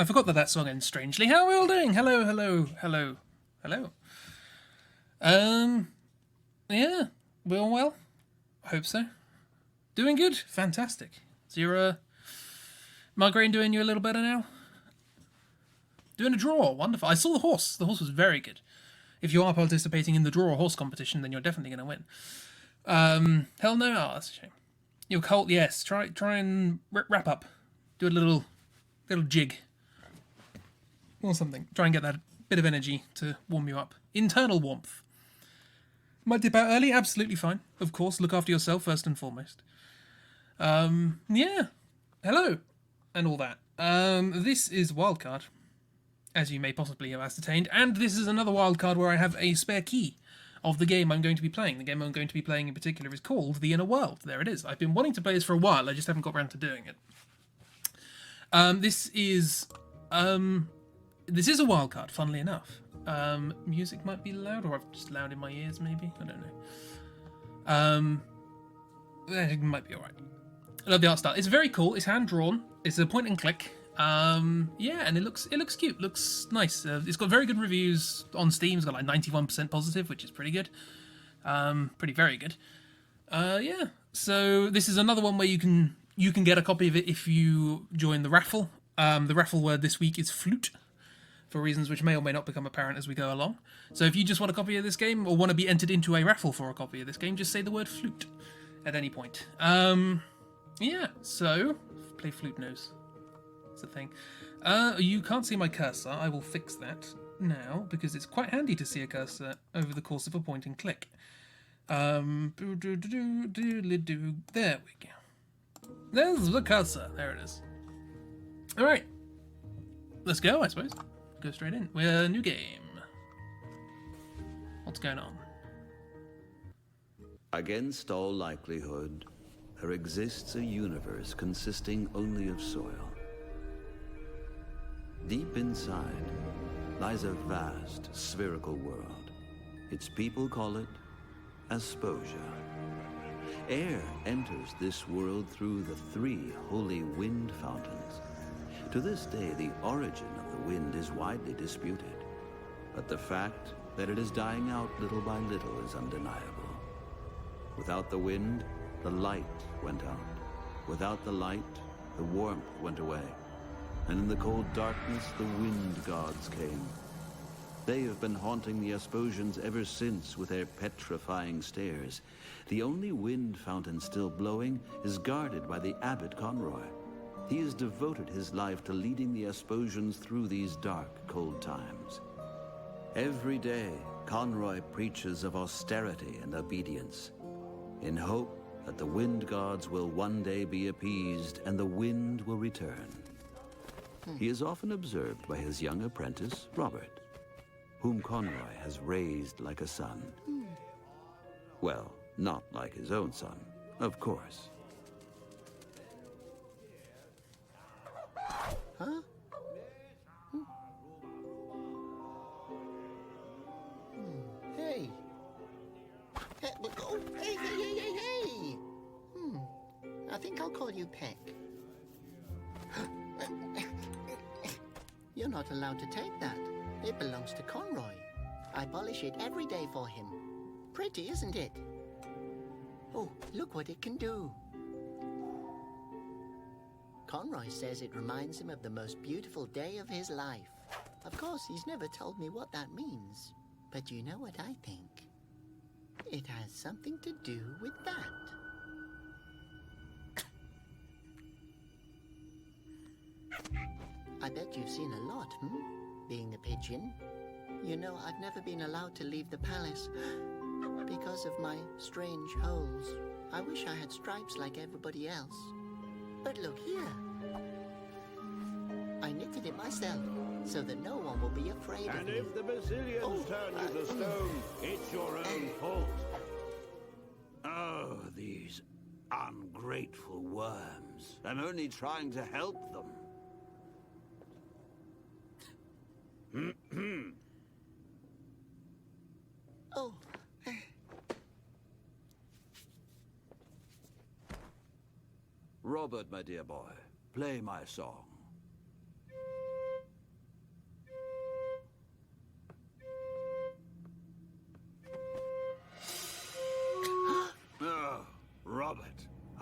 I forgot that song ends strangely. How are we all doing? Hello, hello, hello, hello. Yeah, we all well? I hope so. Doing good? Fantastic. So your migraine doing you a little better now? Doing a draw, wonderful. I saw the horse. The horse was very good. If you are participating in the draw horse competition, then you're definitely going to win. Hell no, oh, that's a shame. Your cult, yes. Try and wrap up. Do a little jig or something. Try and get that bit of energy to warm you up. Internal warmth. Might dip out early, absolutely fine. Of course, look after yourself first and foremost. Yeah. Hello. And all that. This is Wildcard, as you may possibly have ascertained, and this is another wildcard where I have a spare key of the game I'm going to be playing. The game I'm going to be playing in particular is called The Inner World. There it is. I've been wanting to play this for a while, I just haven't got around to doing it. This is a wildcard, funnily enough. Music might be loud, or I'm just loud in my ears, maybe. I don't know. It might be alright. I love the art style. It's very cool. It's hand drawn. It's a point and click. Yeah, and it looks cute. Looks nice. It's got very good reviews on Steam. It's got like 91% positive, which is pretty good. Very good. Yeah. So this is another one where you can get a copy of it if you join the raffle. The raffle word this week is flute, for reasons which may or may not become apparent as we go along. So if you just want a copy of this game or want to be entered into a raffle for a copy of this game, just say the word flute at any point. Yeah. So play flute nose. The thing. You can't see my cursor. I will fix that now because it's quite handy to see a cursor over the course of a point and click. There we go. There's the cursor. There it is. All right, let's go. I suppose go straight in. We're a new game. What's going on? Against all likelihood, there exists a universe consisting only of soil. Deep inside lies a vast spherical world. Its people call it Asposia. Air enters this world through the 3 holy wind fountains. To this day, the origin of the wind is widely disputed, but the fact that it is dying out little by little is undeniable. Without the wind, the light went out. Without the light, the warmth went away. And in the cold darkness, the wind gods came. They have been haunting the Asposians ever since with their petrifying stares. The only wind fountain still blowing is guarded by the abbot Conroy. He has devoted his life to leading the Asposians through these dark, cold times. Every day, Conroy preaches of austerity and obedience, in hope that the wind gods will one day be appeased and the wind will return. He is often observed by his young apprentice, Robert, whom Conroy has raised like a son. Well, not like his own son, of course. Huh? Hey. Hey, oh, hey. I think I'll call you Peck. You're not allowed to take that. It belongs to Conroy. I polish it every day for him. Pretty, isn't it? Oh, look what it can do. Conroy says it reminds him of the most beautiful day of his life. Of course, he's never told me what that means. But you know what I think? It has something to do with that. I bet you've seen a lot, being a pigeon. You know, I've never been allowed to leave the palace because of my strange holes. I wish I had stripes like everybody else. But look here. I knitted it myself so that no one will be afraid of me. And if the Basilians turn you to stone, it's your own fault. Oh, these ungrateful worms. I'm only trying to help them. Oh. Robert, my dear boy, play my song.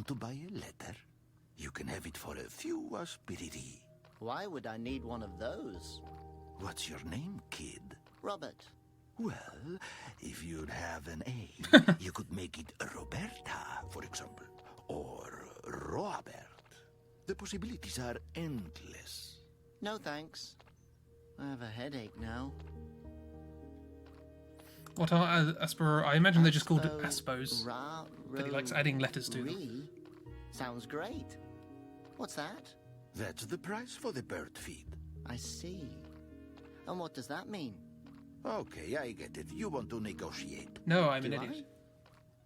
want to buy a letter? You can have it for a few aspiriti. Why would I need one of those? What's your name, kid? Robert. Well, if you'd have an A, you could make it Roberta, for example, or Robert. The possibilities are endless. No thanks. I have a headache now. What are Aspero? I imagine they're just called Aspos. Ra, But he likes adding letters to them. Re? Sounds great. What's that? That's the price for the bird feed. I see. And what does that mean? Okay, I get it. You want to negotiate. No, I'm an Do idiot.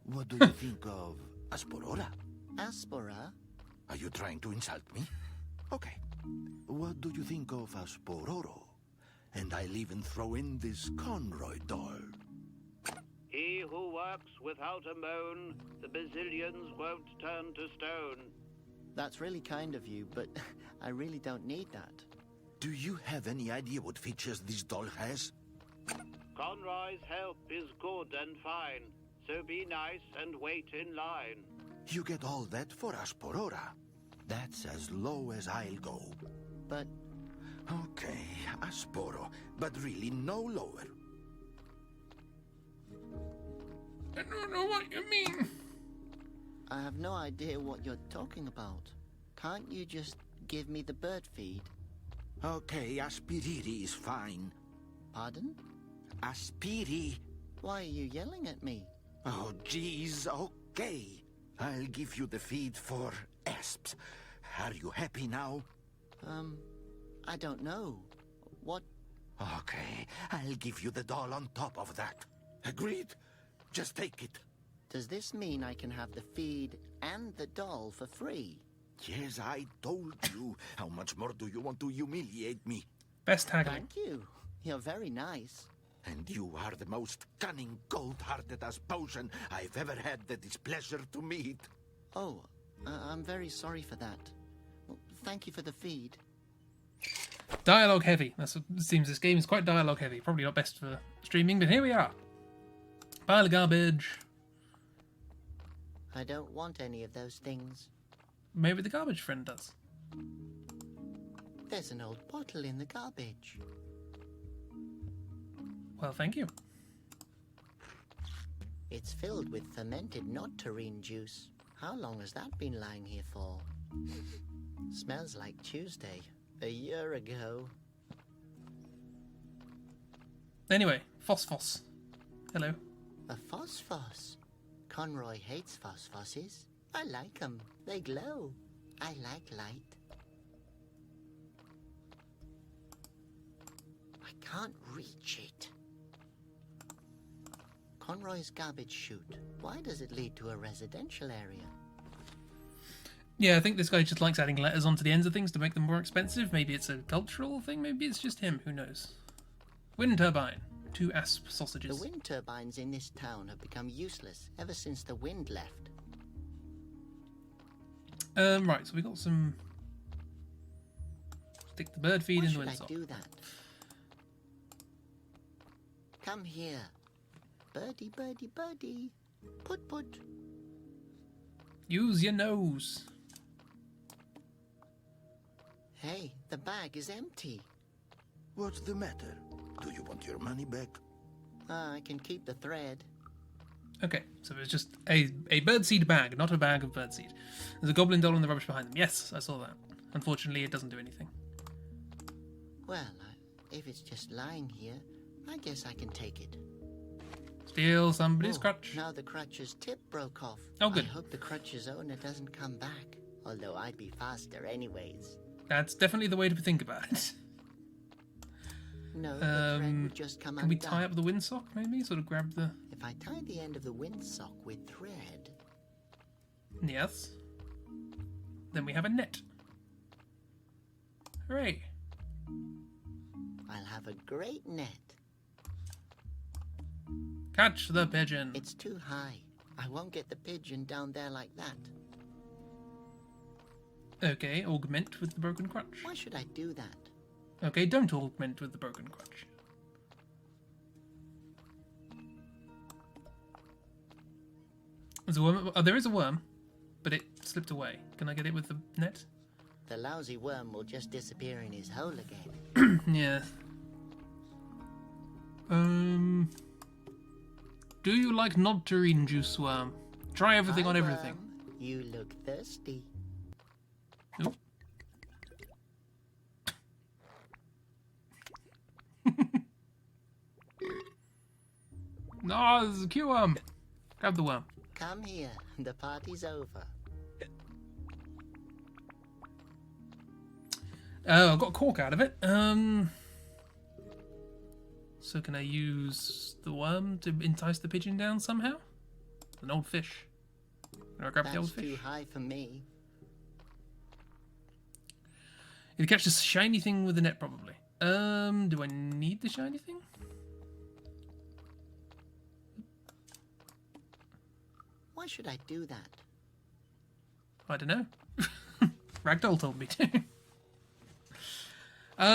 What do you think of Asporora? Aspora? Are you trying to insult me? Okay. What do you think of Aspororo? And I'll even throw in this Conroy doll. He who works without a moan, the Basilians won't turn to stone. That's really kind of you, but I really don't need that. Do you have any idea what features this doll has? Conroy's help is good and fine, so be nice and wait in line. You get all that for Asporora. That's as low as I'll go. But Okay, Asporo, but really no lower. I don't know what you mean. I have no idea what you're talking about. Can't you just give me the bird feed? Okay, Aspiriri is fine. Pardon? Aspiri. Why are you yelling at me? Oh, geez, okay. I'll give you the feed for asps. Are you happy now? I don't know. What? Okay, I'll give you the doll on top of that. Agreed? Just take it. Does this mean I can have the feed and the doll for free? Yes, I told you. How much more do you want to humiliate me? Best haggling. Thank you. You're very nice. And you are the most cunning, cold-hearted Asposian I've ever had the displeasure to meet. Oh, I'm very sorry for that. Well, thank you for the feed. Dialogue heavy. That's what it seems. This game is quite dialogue heavy. Probably not best for streaming, but here we are. Pile of garbage. I don't want any of those things. Maybe the garbage friend does. There's an old bottle in the garbage. Well, thank you. It's filled with fermented nectarine juice. How long has that been lying here for? Smells like Tuesday, a year ago. Anyway, Phosphos. Hello. A phosphos. Conroy hates phosphoses. I like 'em. They glow. I like light. I can't reach it. Conroy's garbage chute. Why does it lead to a residential area? Yeah, I think this guy just likes adding letters onto the ends of things to make them more expensive. Maybe it's a cultural thing. Maybe it's just him. Who knows? Wind turbine. 2 asp sausages. The wind turbines in this town have become useless ever since the wind left. Right, so we got some... Stick the bird feed Why in the should I windsock. do that? Come here. Birdie, birdie, birdie. Put, put. Use your nose. Hey, the bag is empty. What's the matter? Do you want your money back? I can keep the thread. Okay, so it's just a birdseed bag, not a bag of birdseed. There's a goblin doll in the rubbish behind them. Yes, I saw that. Unfortunately, it doesn't do anything. Well, if it's just lying here, I guess I can take it. Steal somebody's Oh, crutch. Now the crutch's tip broke off. Oh, good. I hope the crutch's owner doesn't come back. Although I'd be faster anyways. That's definitely the way to think about it. No, the thread would just come Can we undone. tie up the windsock, maybe? Sort of grab the... If I tie the end of the windsock with thread, Yes. Then we have a net. Hooray. I'll have a great net. Catch the pigeon. It's too high. I won't get the pigeon down there like that. Okay, augment with the broken crutch. Why should I do that? Okay, don't augment with the broken crutch. There's a worm. Oh, there is a worm, but it slipped away. Can I get it with the net? The lousy worm will just disappear in his hole again. Yeah. Do you like nectarine juice, worm? Try everything Hi, on everything. worm. You look thirsty. Oop. No, there's a cute worm. Grab the worm. Come here. The party's over. I got a cork out of it. So can I use the worm to entice the pigeon down somehow? An old fish. Can I grab the old That's fish? too high for me. You catch the shiny thing with the net, probably. Do I need the shiny thing? Why should I do that? I don't know. Ragdoll told me to.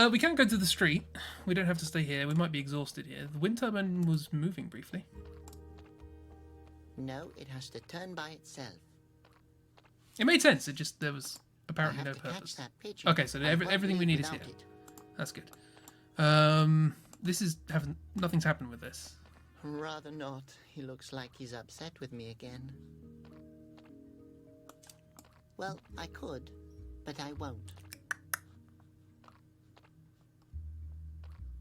We can go to the street. We don't have to stay here. We might be exhausted here. The wind turbine was moving briefly. No, it has to turn by itself. It made sense. It just, there was I apparently have no to purpose. catch that pigeon. Okay, so I won't everything we leave need is here. without it. That's good. This is nothing's happened with this. Rather not. He looks like he's upset with me again. Well, I could, but I won't.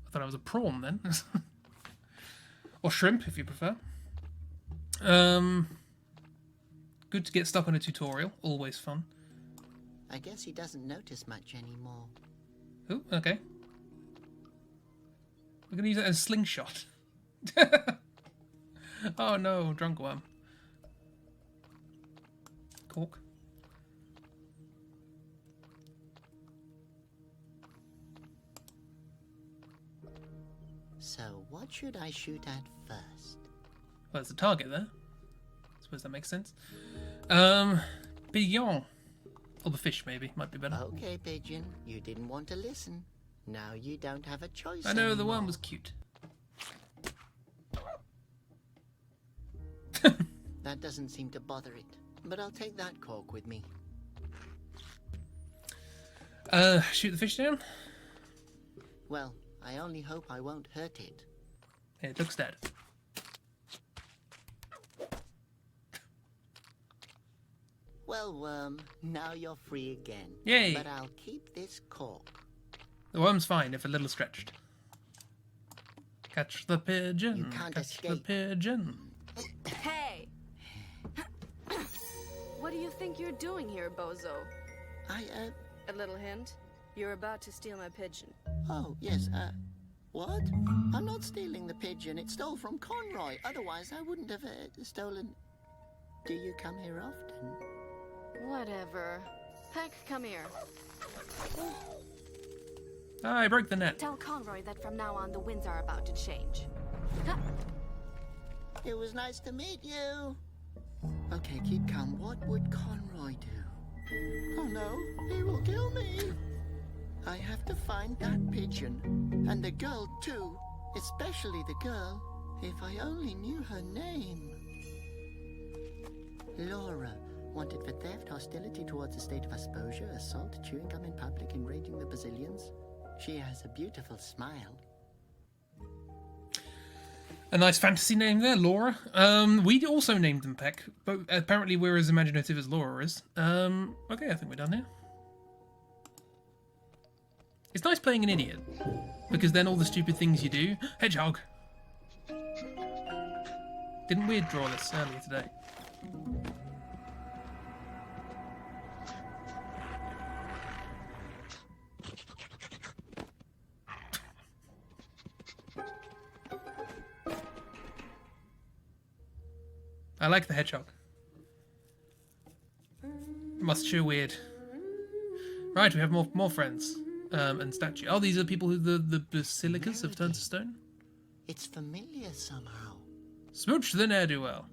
I thought I was a prawn then. Or shrimp, if you prefer. Good to get stuck on a tutorial. Always fun. I guess he doesn't notice much anymore. Oh, okay. We're going to use it as a slingshot. Oh no, drunk worm. Cork. So, what should I shoot at first? Well, there's a target there. Suppose that makes sense. Pigeon. Or the fish, maybe. Might be better. Okay, pigeon, you didn't want to listen. Now you don't have a choice I know, the anymore. worm was cute. That doesn't seem to bother it, but I'll take that cork with me. Shoot the fish down? Well, I only hope I won't hurt it. Yeah, it looks dead. Well, worm, now you're free again. Yay. But I'll keep this cork. The worm's fine if a little stretched. Catch the pigeon. You can't Catch the escape. pigeon. Hey! What do you think you're doing here, bozo? A little hint? You're about to steal my pigeon. Oh, yes, what? I'm not stealing the pigeon. It stole from Conroy. Otherwise, I wouldn't have stolen... Do you come here often? Whatever. Peck, come here. Ah, I broke the net. Tell Conroy that from now on the winds are about to change. It was nice to meet you. Okay, keep calm. What would Conroy do? Oh no, he will kill me. I have to find that pigeon. And the girl too. Especially the girl. If I only knew her name. Laura. Wanted for theft, hostility towards the state of Asposia, assault, chewing gum in public, enraging the Brazilians. She has a beautiful smile. A nice fantasy name there, Laura. We also named them Peck, but apparently we're as imaginative as Laura is. Okay, I think we're done here. It's nice playing an idiot, because then all the stupid things you do... Hedgehog! Didn't we draw this earlier today? I like the hedgehog. It must chew weird. Right, we have more friends. And statue. Oh, these are people who the basilicas have turned to stone? It's familiar somehow. Smooch the ne'er-do-well.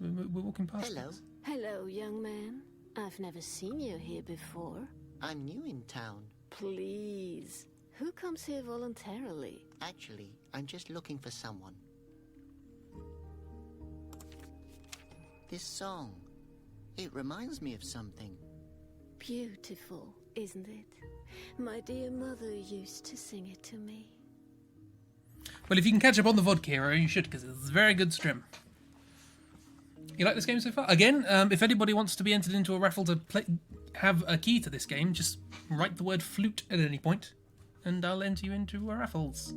We're walking past. Hello. this. Hello, young man. I've never seen you here before. I'm new in town. Please. Who comes here voluntarily? Actually, I'm just looking for someone. This song, it reminds me of something. Beautiful, isn't it? My dear mother used to sing it to me. Well, if you can catch up on the vodka hero, you should, because it's a very good stream. You like this game so far? Again, if anybody wants to be entered into a raffle to have a key to this game, just write the word flute at any point. and I'll enter you into raffles.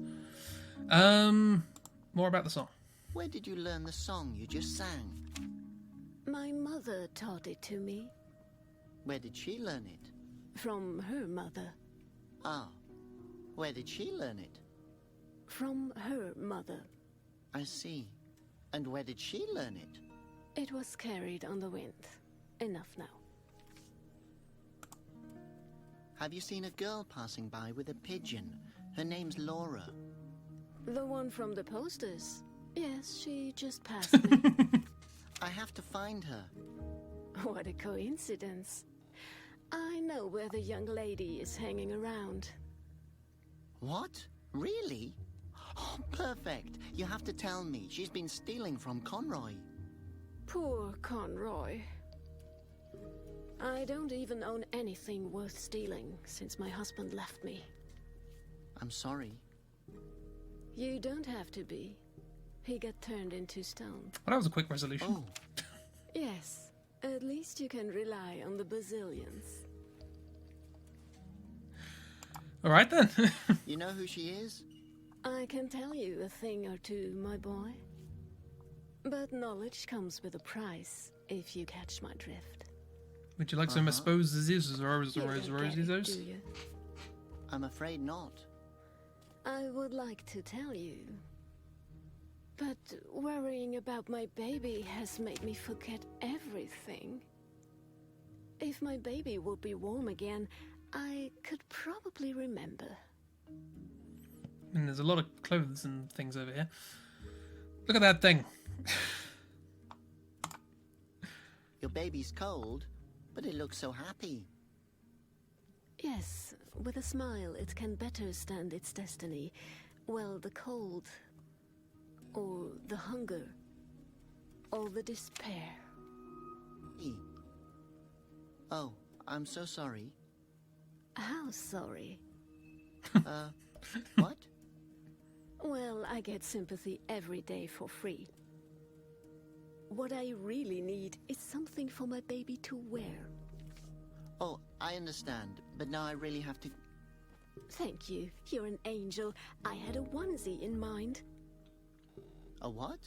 More about the song. Where did you learn the song you just sang? My mother taught it to me. Where did she learn it? From her mother. Ah, where did she learn it? From her mother. I see. And where did she learn it? It was carried on the wind. Enough now. Have you seen a girl passing by with a pigeon? Her name's Laura. The one from the posters. Yes, she just passed me. I have to find her. What a coincidence. I know where the young lady is hanging around. What? Really? Oh, perfect. You have to tell me. She's been stealing from Conroy. Poor Conroy. I don't even own anything worth stealing since my husband left me. I'm sorry. You don't have to be. He got turned into stone. Well, that was a quick resolution. Oh, Yes, at least you can rely on the Bazillions. All right then. you know who she is? I can tell you a thing or two, my boy. But knowledge comes with a price, if you catch my drift. Would you like some exposes You don't get it, do you? I'm afraid not. I would like to tell you. But worrying about my baby has made me forget everything. If my baby would be warm again, I could probably remember. And there's a lot of clothes and things over here. Look at that thing. Your baby's cold, but it looks so happy. Yes, with a smile it can better stand its destiny. Well, the cold, or the hunger, or the despair. Oh, I'm so sorry. How sorry? What? Well, I get sympathy every day for free. What I really need is something for my baby to wear. Oh, I understand, but now I really have to... Thank you. You're an angel. I had a onesie in mind. A what?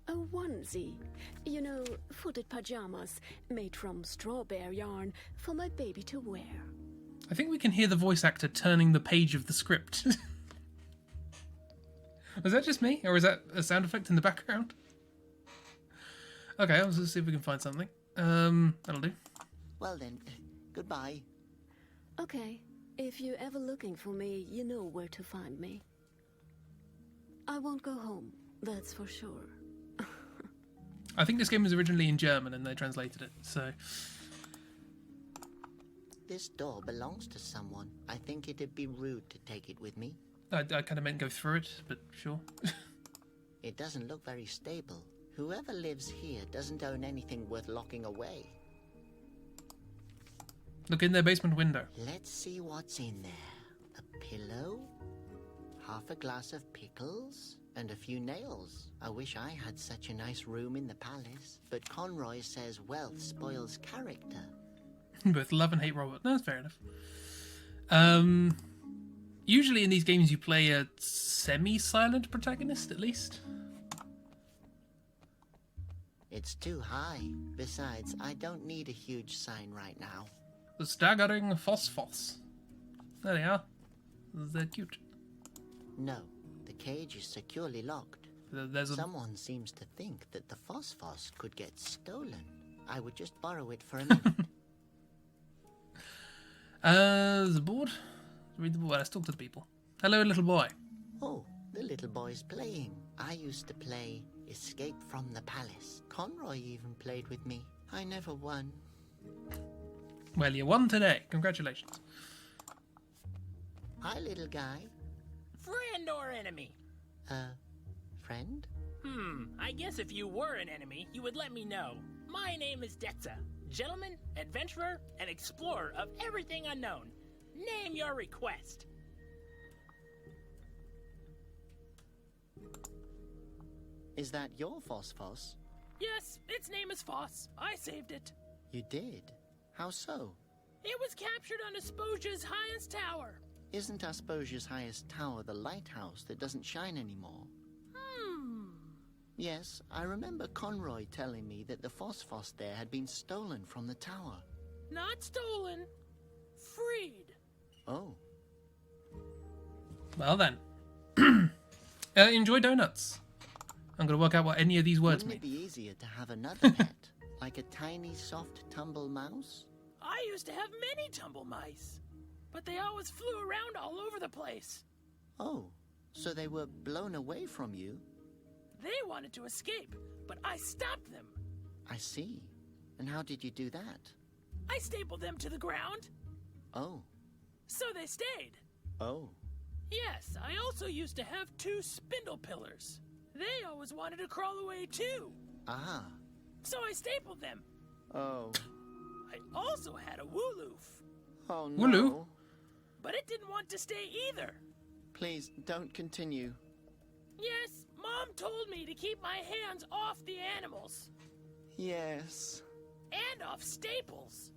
A onesie. You know, footed pajamas made from strawberry yarn for my baby to wear. I think we can hear the voice actor turning the page of the script. Was that just me? Or is that a sound effect in the background? Okay, let's see if we can find something. That'll do. Well then, goodbye. Okay. If you're ever looking for me, you know where to find me. I won't go home, that's for sure. I think this game was originally in German and they translated it, so... This door belongs to someone. I think it'd be rude to take it with me. I kind of meant go through it, but sure. It doesn't look very stable. Whoever lives here doesn't own anything worth locking away. Look in their basement window. Let's see what's in there. A pillow, half a glass of pickles, and a few nails. I wish I had such a nice room in the palace, but Conroy says wealth spoils character. Both love and hate Robert. No, that's fair enough. Usually in these games you play a semi-silent protagonist, at least. It's too high. Besides, I don't need a huge sign right now. The staggering phosphos. There they are. They're cute. No, the cage is securely locked. There's a... Someone seems to think that the phosphos could get stolen. I would just borrow it for a minute. There's a board. Read the board. Let's talk to the people. Hello, little boy. Oh, the little boy's playing. I used to play Escape from the Palace. Conroy even played with me. I never won. Well, you won today. Congratulations. Hi, little guy. Friend or enemy? Friend? I guess if you were an enemy, you would let me know. My name is Detza. Gentleman, adventurer, and explorer of everything unknown. Name your request. Is that your phosphos? Yes, its name is Foss. I saved it. You did? How so? It was captured on Esposia's highest tower. Isn't Asposia's highest tower the lighthouse that doesn't shine anymore? Yes, I remember Conroy telling me that the phosphos there had been stolen from the tower. Not stolen. Freed. Oh. Well then. Enjoy donuts. I'm going to work out what any of these words Wouldn't mean. it be easier to have another pet? Like a tiny, soft tumble mouse? I used to have many tumble mice, but they always flew around all over the place. Oh, so they were blown away from you? They wanted to escape, but I stopped them. I see. And how did you do that? I stapled them to the ground, Oh. so they stayed. Oh. Yes, I also used to have 2 spindle pillars. They always wanted to crawl away too, Ah. so I stapled them. Oh. I also had a wooloof, Oh no. Wooloo? but it didn't want to stay either. Please, don't continue. Yes, Mom told me to keep my hands off the animals. Yes. And off staples.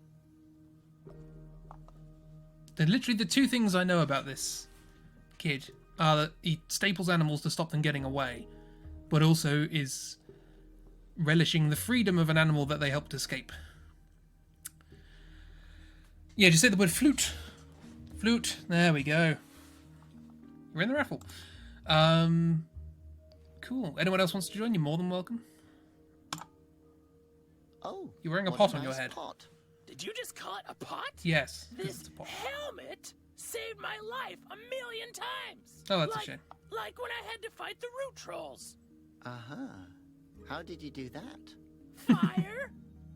They're literally the 2 things I know about this kid are that he staples animals to stop them getting away, but also is relishing the freedom of an animal that they helped escape. Yeah, just say the word flute. Flute. There we go. You're in the raffle. Cool. Anyone else wants to join? You're more than welcome. Oh. You're wearing a what pot on your nice head. Pot. Did you just call it a pot? Yes. This it's a pot. helmet saved my life 1,000,000 times. Oh, that's a like, shame. Like when I had to fight the root trolls. Uh-huh. How did you do that? Fire?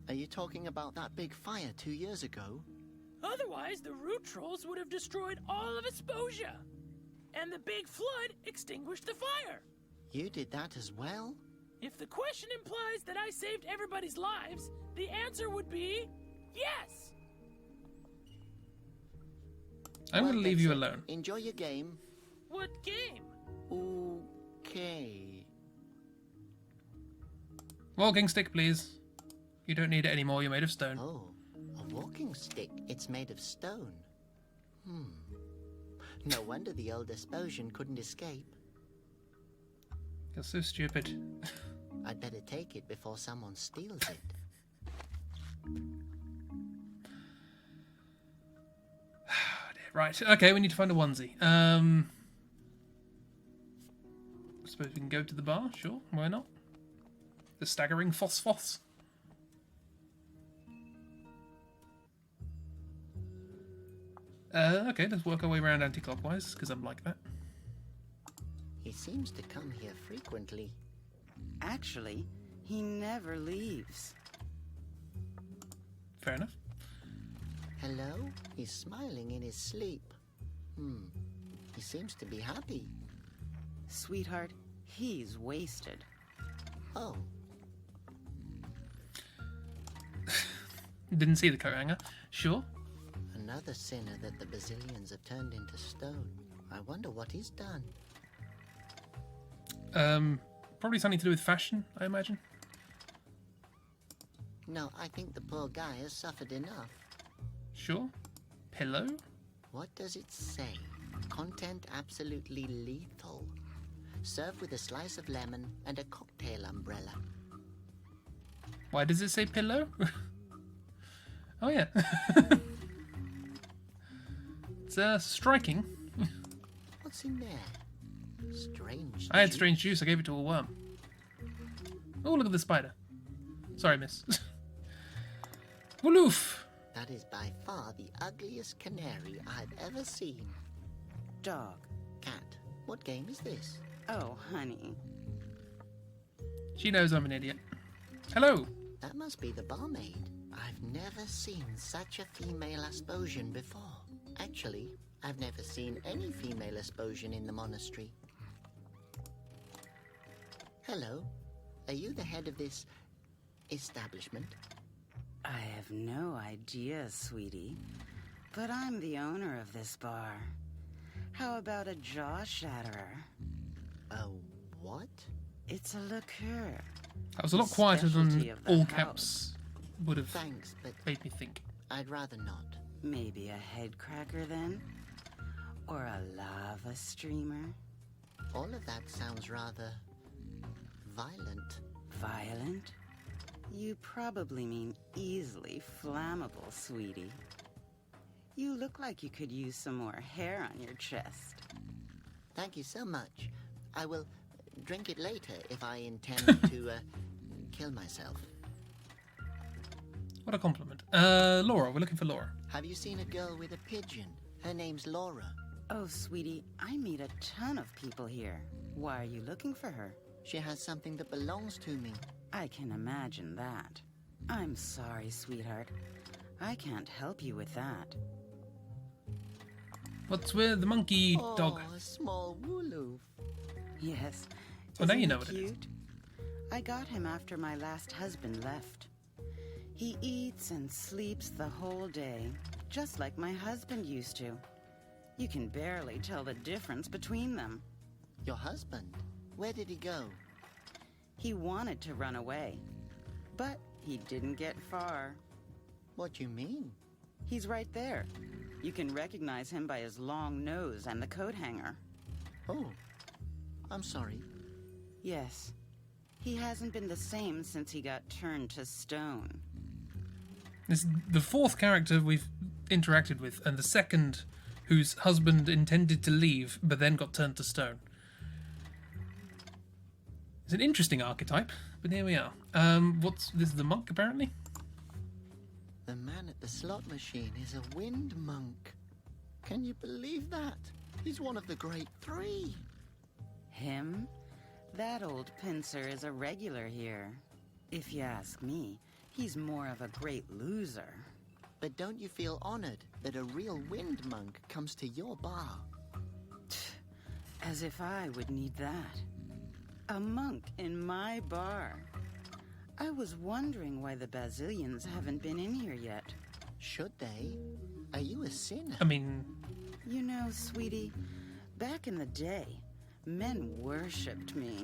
Are you talking about that big fire 2 years ago? Otherwise, the root trolls would have destroyed all of Asposia. And the big flood extinguished the fire. You did that as well? If the question implies that I saved everybody's lives, the answer would be yes. I'm Well, going to leave you that's it. alone. Enjoy your game. What game? Okay. Walking stick, please. You don't need it anymore. You're made of stone. Oh, a walking stick. It's made of stone. No wonder the old Asposian couldn't escape. You're so stupid. I'd better take it before someone steals it. Right. Okay, we need to find a onesie. I suppose we can go to the bar. Sure. Why not? The staggering phosphos. Okay, let's work our way around anti-clockwise, because I'm like that. He seems to come here frequently. Actually, he never leaves. Fair enough. Hello? He's smiling in his sleep. He seems to be happy. Sweetheart, he's wasted. Oh, Didn't see the coat hanger. Sure. another sinner that the Basilians have turned into stone. I wonder what he's done. Probably something to do with fashion, I imagine. No, I think the poor guy has suffered enough. Sure. Pillow? What does it say? Content absolutely lethal. Serve with a slice of lemon and a cocktail umbrella. Why does it say pillow? Oh, yeah. It's striking. What's in there? Strange. I had juice. strange juice. I gave it to a worm. Oh, look at the spider. Sorry, miss. Woof. That is by far the ugliest canary I've ever seen. Dog. Cat, what game is this? Oh, honey. She knows I'm an idiot. Hello. That must be the barmaid. I've never seen such a female Asposian before. Actually, I've never seen any female Asposian in the monastery. Hello. Are you the head of this establishment? I have no idea, sweetie. But I'm the owner of this bar. How about a jaw shatterer? A what? It's a liqueur. That was a lot The quieter specialty than of the all house. caps would have Thanks, but made me think. I'd rather not. Maybe a head cracker then? Or a lava streamer? All of that sounds rather violent. Violent? You probably mean easily flammable, sweetie. You look like you could use some more hair on your chest. Thank you so much. I will drink it later if I intend to kill myself. What a compliment. Laura, we're looking for Laura. Have you seen a girl with a pigeon? Her name's Laura. Oh, sweetie, I meet a ton of people here. Why are you looking for her? She has something that belongs to me. I can imagine that. I'm sorry, sweetheart. I can't help you with that. What's with the monkey dog? Oh, a small wooloo. Yes. Well, now you Isn't know he what it is. cute? I got him after my last husband left. He eats and sleeps the whole day, just like my husband used to. You can barely tell the difference between them. Your husband? Where did he go? He wanted to run away, but he didn't get far. What do you mean? He's right there. You can recognize him by his long nose and the coat hanger. Oh, I'm sorry. Yes. He hasn't been the same since he got turned to stone. This is the fourth character we've interacted with, and the second whose husband intended to leave, but then got turned to stone. It's an interesting archetype, but here we are. This is the monk, apparently? The man at the slot machine is a wind monk. Can you believe that? He's one of the great three. Him? That old pincer is a regular here. If you ask me, he's more of a great loser. But don't you feel honored that a real wind monk comes to your bar? As if I would need that. A monk in my bar. I was wondering why the Basilians haven't been in here yet. Should they? Are you a sinner? I mean... You know, sweetie, back in the day, men worshipped me.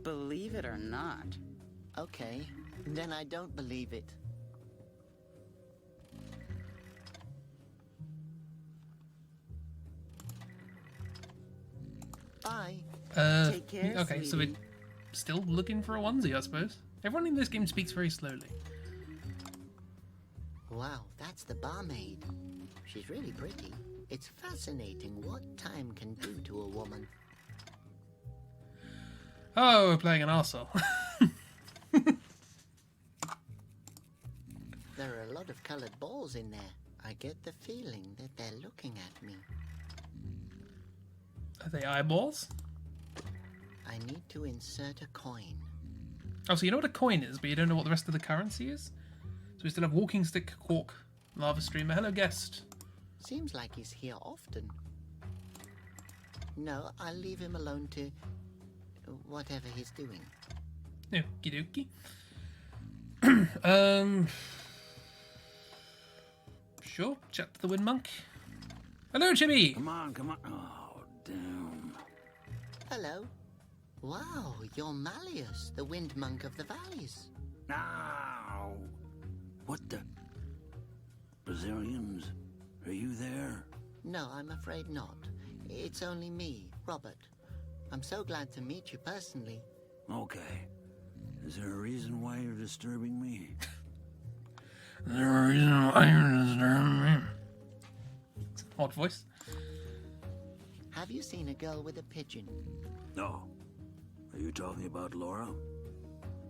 Believe it or not. Okay, then I don't believe it. Bye. Take care, okay, so we're sweetie. still looking for a onesie, I suppose. Everyone in this game speaks very slowly. Wow, that's the barmaid. She's really pretty. It's fascinating what time can do to a woman. Oh, we're playing an arsehole. There are a lot of colored balls in there. I get the feeling that they're looking at me. Are they eyeballs? I need to insert a coin. Oh, so you know what a coin is, but you don't know what the rest of the currency is? So we still have walking stick, cork, lava streamer. Hello, guest. Seems like he's here often. No, I'll leave him alone to whatever he's doing. Okie dokie. Sure, chat to the wind monk. Hello, Chibi. Come on, come on. Oh, damn. Hello. Wow, you're Malleus, the wind monk of the valleys. Now. What the? Brazilians? Are you there? No, I'm afraid not. It's only me, Robert. I'm so glad to meet you personally. Okay. Is there a reason why you're disturbing me? Is there a reason why you're disturbing me? Odd voice. Have you seen a girl with a pigeon? No. Are you talking about Laura?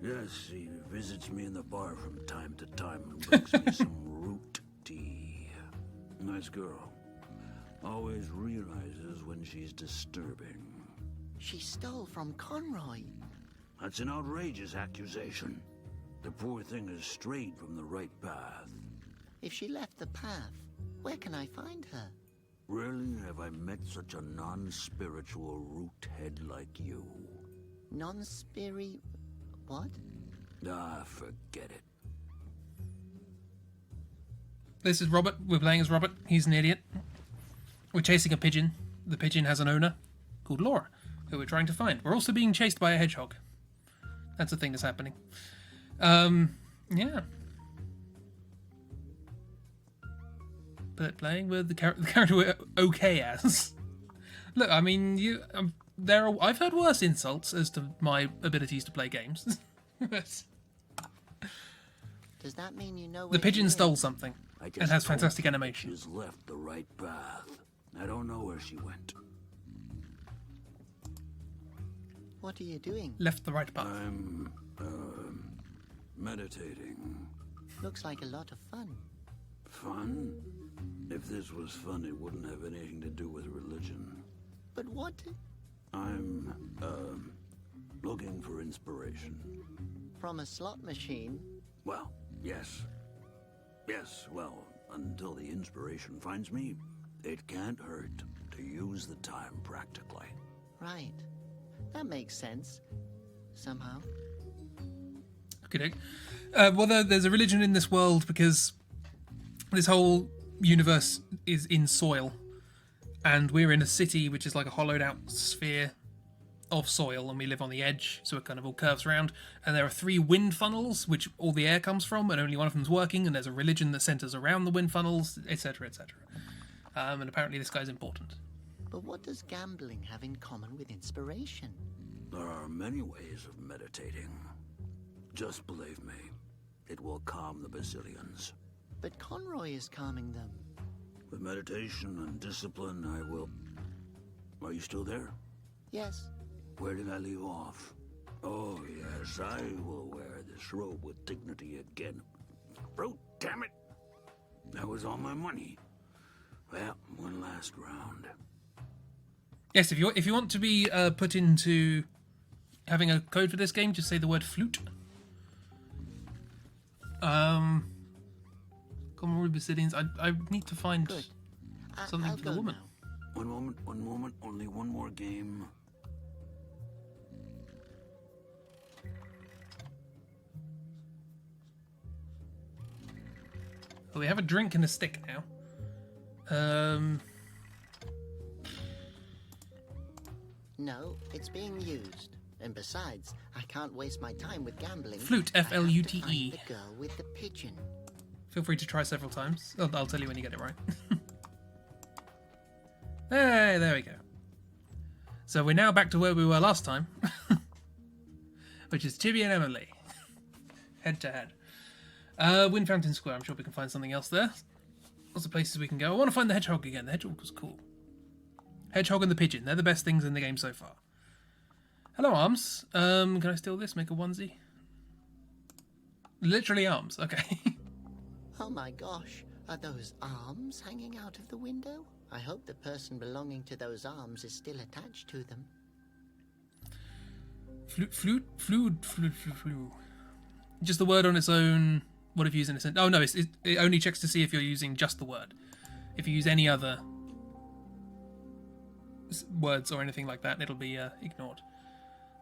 Yes, she visits me in the bar from time to time and brings me some root tea. Nice girl. Always realizes when she's disturbing. She stole from Conroy. That's an outrageous accusation. The poor thing has strayed from the right path. If she left the path, where can I find her? Rarely have I met such a non-spiritual root head like you. Non-spiri... what? Ah, forget it. This is Robert. We're playing as Robert. He's an idiot. We're chasing a pigeon. The pigeon has an owner called Laura, who we're trying to find. We're also being chased by a hedgehog. That's the thing that's happening. Yeah. playing with the character we're okay as. Look, I mean, I've heard worse insults as to my abilities to play games. But Does that mean you know where the pigeon she is? stole something I just and has told fantastic you animation. She's left the right path. I don't know where she went. What are you doing? Left the right path. I'm, meditating. Looks like a lot of fun. Fun? If this was fun, it wouldn't have anything to do with religion. But what? I'm, looking for inspiration. From a slot machine? Well, yes. Yes, well, until the inspiration finds me, it can't hurt to use the time practically. Right. That makes sense. Somehow. Okay. Well, there's a religion in this world because this whole universe is in soil, and we're in a city which is like a hollowed out sphere of soil, and we live on the edge, so it kind of all curves around. And there are 3 wind funnels, which all the air comes from, and only one of them's working. And there's a religion that centers around the wind funnels, etc., etc. And apparently, this guy's important. But what does gambling have in common with inspiration? There are many ways of meditating. Just believe me, it will calm the Basilians. But Conroy is calming them. With meditation and discipline, I will... Are you still there? Yes. Where did I leave off? Oh, yes, I will wear this robe with dignity again. Oh, damn it! That was all my money. Well, one last round. Yes, if you want to be put into having a code for this game, just say the word flute. Common Basilians. I need to find Good. something I'll for the go woman. now. One moment, only one more game. We have a drink and a stick now. No, it's being used. And besides, I can't waste my time with gambling. Flute, I have to F-L-U-T-E. find the girl with the pigeon. Feel free to try several times. I'll tell you when you get it right. Hey, there we go. So we're now back to where we were last time, which is Chibi and Emily, head to head. Wind Fountain Square. I'm sure we can find something else there. Lots of places we can go. I want to find the hedgehog again. The hedgehog was cool. Hedgehog and the pigeon. They're the best things in the game so far. Hello, arms. Can I steal this? Make a onesie? Literally arms. Okay. Oh my gosh, are those arms hanging out of the window? I hope the person belonging to those arms is still attached to them. Flute. Just the word on its own. What if you use in a sentence? Oh no, it only checks to see if you're using just the word. If you use any other words or anything like that, it'll be ignored.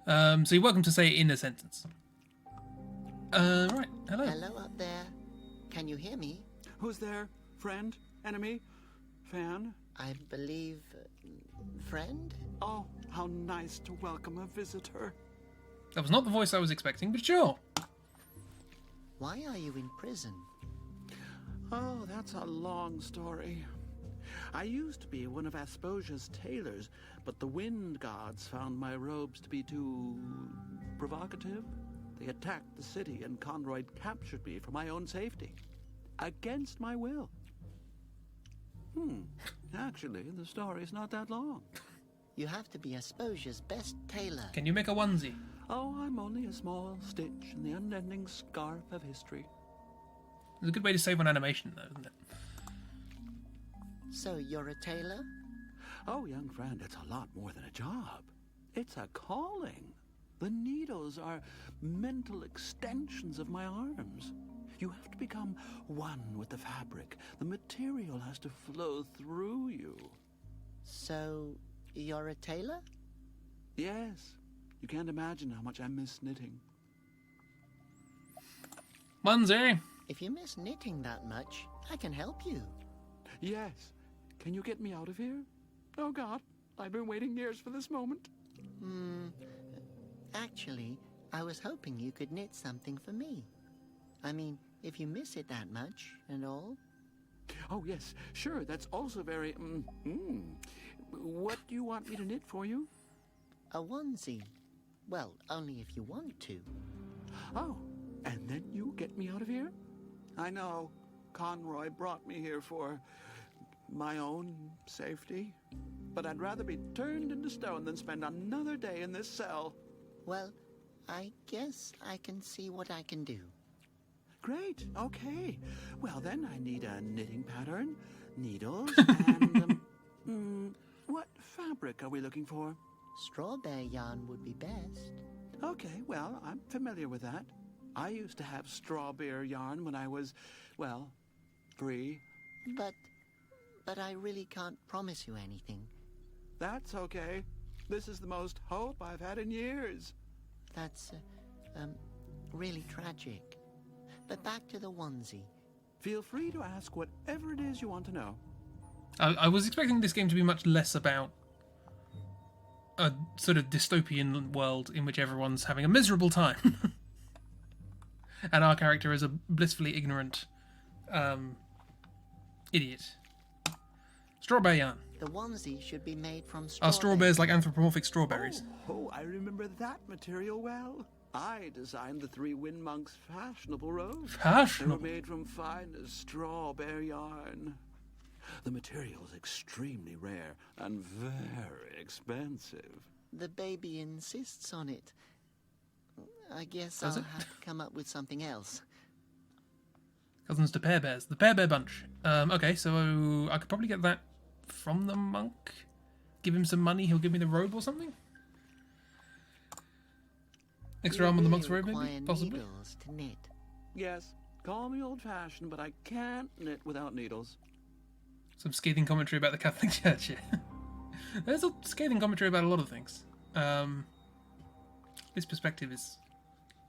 So you're welcome to say it in a sentence. Right, hello. Hello up there. Can you hear me? Who's there? Friend? Enemy? Fan? I believe... friend? Oh, how nice to welcome a visitor. That was not the voice I was expecting, but sure. Why are you in prison? Oh, that's a long story. I used to be one of Asposia's tailors, but the wind gods found my robes to be too... provocative. They attacked the city, and Conroy captured me for my own safety. Against my will. Actually, the story's not that long. You have to be Asposia's best tailor. Can you make a onesie? Oh, I'm only a small stitch in the unending scarf of history. It's a good way to save on animation, though, isn't it? So you're a tailor? Oh, young friend, it's a lot more than a job. It's a calling. The needles are mental extensions of my arms. You have to become one with the fabric. The material has to flow through you. So, you're a tailor? Yes. You can't imagine how much I miss knitting. Onesie! If you miss knitting that much, I can help you. Yes. Can you get me out of here? Oh, God. I've been waiting years for this moment. Actually, I was hoping you could knit something for me. I mean, if you miss it that much and all. Oh, yes, sure, that's also very... What do you want me to knit for you? A onesie. Well, only if you want to. Oh, and then you get me out of here? I know. Conroy brought me here for my own safety. But I'd rather be turned into stone than spend another day in this cell. Well, I guess I can see what I can do. Great, okay. Well, then I need a knitting pattern, needles, and... what fabric are we looking for? Strawberry yarn would be best. Okay, well, I'm familiar with that. I used to have strawberry yarn when I was, well, 3. But I really can't promise you anything. That's okay. This is the most hope I've had in years. That's, really tragic. But back to the onesie. Feel free to ask whatever it is you want to know. I was expecting this game to be much less about a sort of dystopian world in which everyone's having a miserable time. And our character is a blissfully ignorant idiot. Strawberry yarn. The onesie should be made from Are strawberry. strawberries like anthropomorphic strawberries? Oh, I remember that material well. I designed the 3 Wind Monks' fashionable robes. Fashionable? They were made from finest strawberry yarn. The material is extremely rare and very expensive. The baby insists on it. I guess Does I'll it? have to come up with something else. Cousins to Pear Bears. The Pear Bear Bunch. Okay, so I could probably get that from the monk. Give him some money, he'll give me the robe or something? Extra arm on the monk's robe, maybe? Possibly? Needles to knit. Yes, call me old-fashioned, but I can't knit without needles. Some scathing commentary about the Catholic Church here. There's a scathing commentary about a lot of things. This perspective is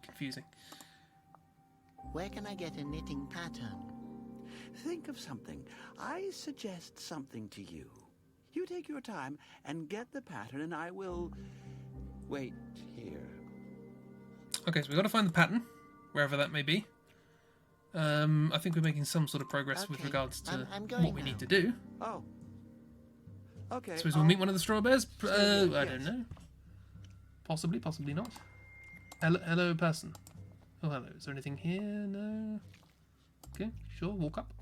confusing. Where can I get a knitting pattern? Think of something. I suggest something to you. You take your time and get the pattern, and I will wait here. Okay, so we've got to find the pattern, wherever that may be. I think we're making some sort of progress with Okay, regards to I'm going what we now. need to do. Oh. Okay. Suppose we'll meet one of the strawberries? I yes. don't know. Possibly, possibly not. Hello, person. Oh, hello. Is there anything here? No. Okay, sure, walk up.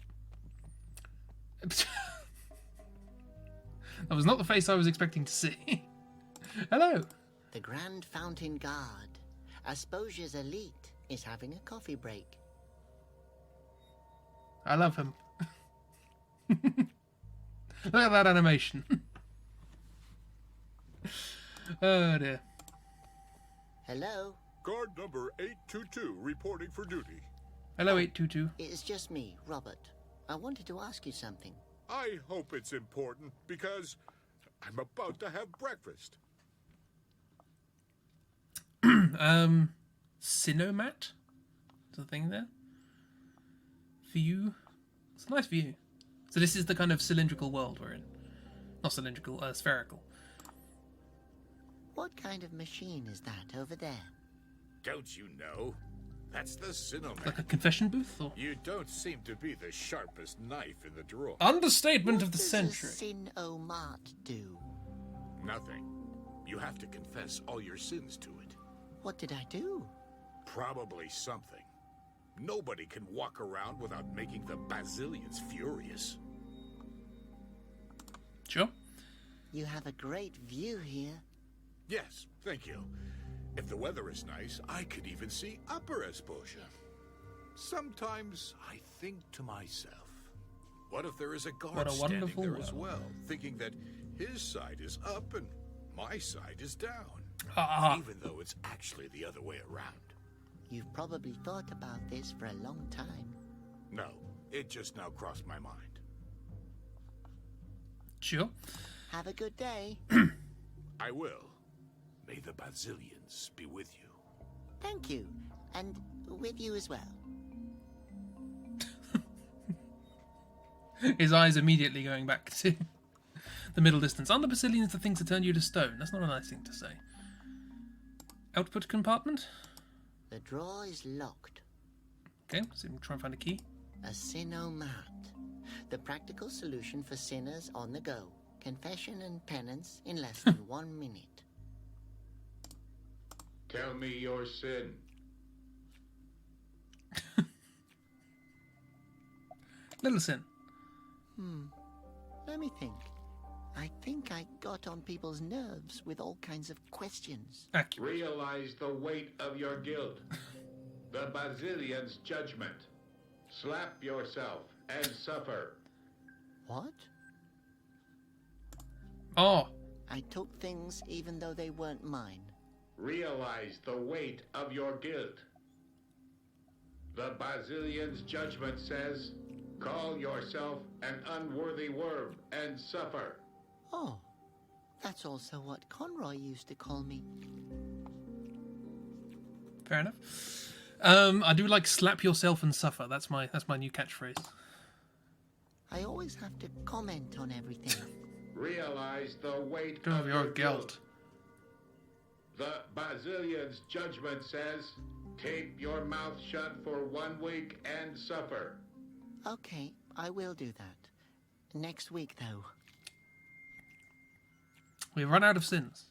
That was not the face I was expecting to see. Hello. The Grand Fountain Guard, Asposia's elite, is having a coffee break. I love him. Look at that animation. Oh dear. Hello? Guard number 822 reporting for duty. Hello, 822. It's just me, Robert. I wanted to ask you something. I hope it's important because I'm about to have breakfast. Cinomat? Is the thing there? View? It's a nice view. So this is the kind of cylindrical world we're in. Not cylindrical, spherical. What kind of machine is that over there? Don't you know? That's the Cinomat. Like a confession booth? Or You don't seem to be the sharpest knife in the drawer. understatement of the What does century. a Sin-O-Mat do? Nothing. You have to confess all your sins to it. What did I do? Probably something. Nobody can walk around without making the Basilians furious. Sure. You have a great view here. Yes, thank you. If the weather is nice, I could even see Upper Esposia. Sometimes I think to myself, what if there is a guard What a standing wonderful there as world. well, thinking that his side is up and my side is down, Ah. even though it's actually the other way around. You've probably thought about this for a long time. No, it just now crossed my mind. Sure. Have a good day. I will. May the Basilians be with you. Thank you. And with you as well. His eyes immediately going back to the middle distance. Aren't the Basilians the things that turn you to stone? That's not a nice thing to say. Output compartment? The drawer is locked. Okay, so we'll try and find a key. A Sin-O-Mat. The practical solution for sinners on the go. Confession and penance in less than 1 minute. Tell me your sin. Little sin. Let me think. I think I got on people's nerves with all kinds of questions. Accurate. Realize the weight of your guilt. The Basilian's judgment. Slap yourself and suffer. What? Oh. I took things even though they weren't mine. Realize the weight of your guilt. The Basilian's judgment says, call yourself an unworthy worm and suffer. Oh, that's also what Conroy used to call me. Fair enough. I do like slap yourself and suffer. That's my new catchphrase. I always have to comment on everything. Realize the weight Of of your guilt. The Basilian's judgment says, tape your mouth shut for 1 week and suffer. Okay, I will do that. Next week, though. We've run out of sins.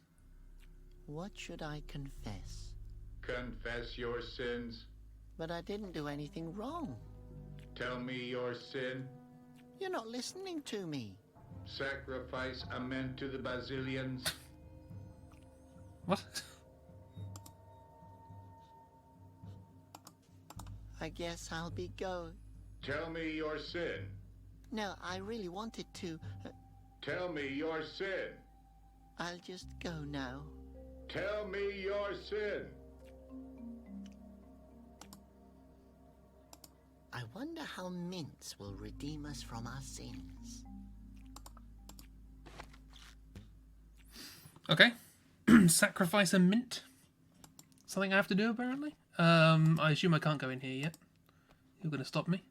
What should I confess? Confess your sins. But I didn't do anything wrong. Tell me your sin. You're not listening to me. Sacrifice a mint to the Basilians. What? I guess I'll be going. Tell me your sin. No, I really wanted to. Tell me your sin. I'll just go now. Tell me your sin. I wonder how mints will redeem us from our sins. Okay. Sacrifice a mint. Something I have to do, apparently. I assume I can't go in here yet. You're going to stop me?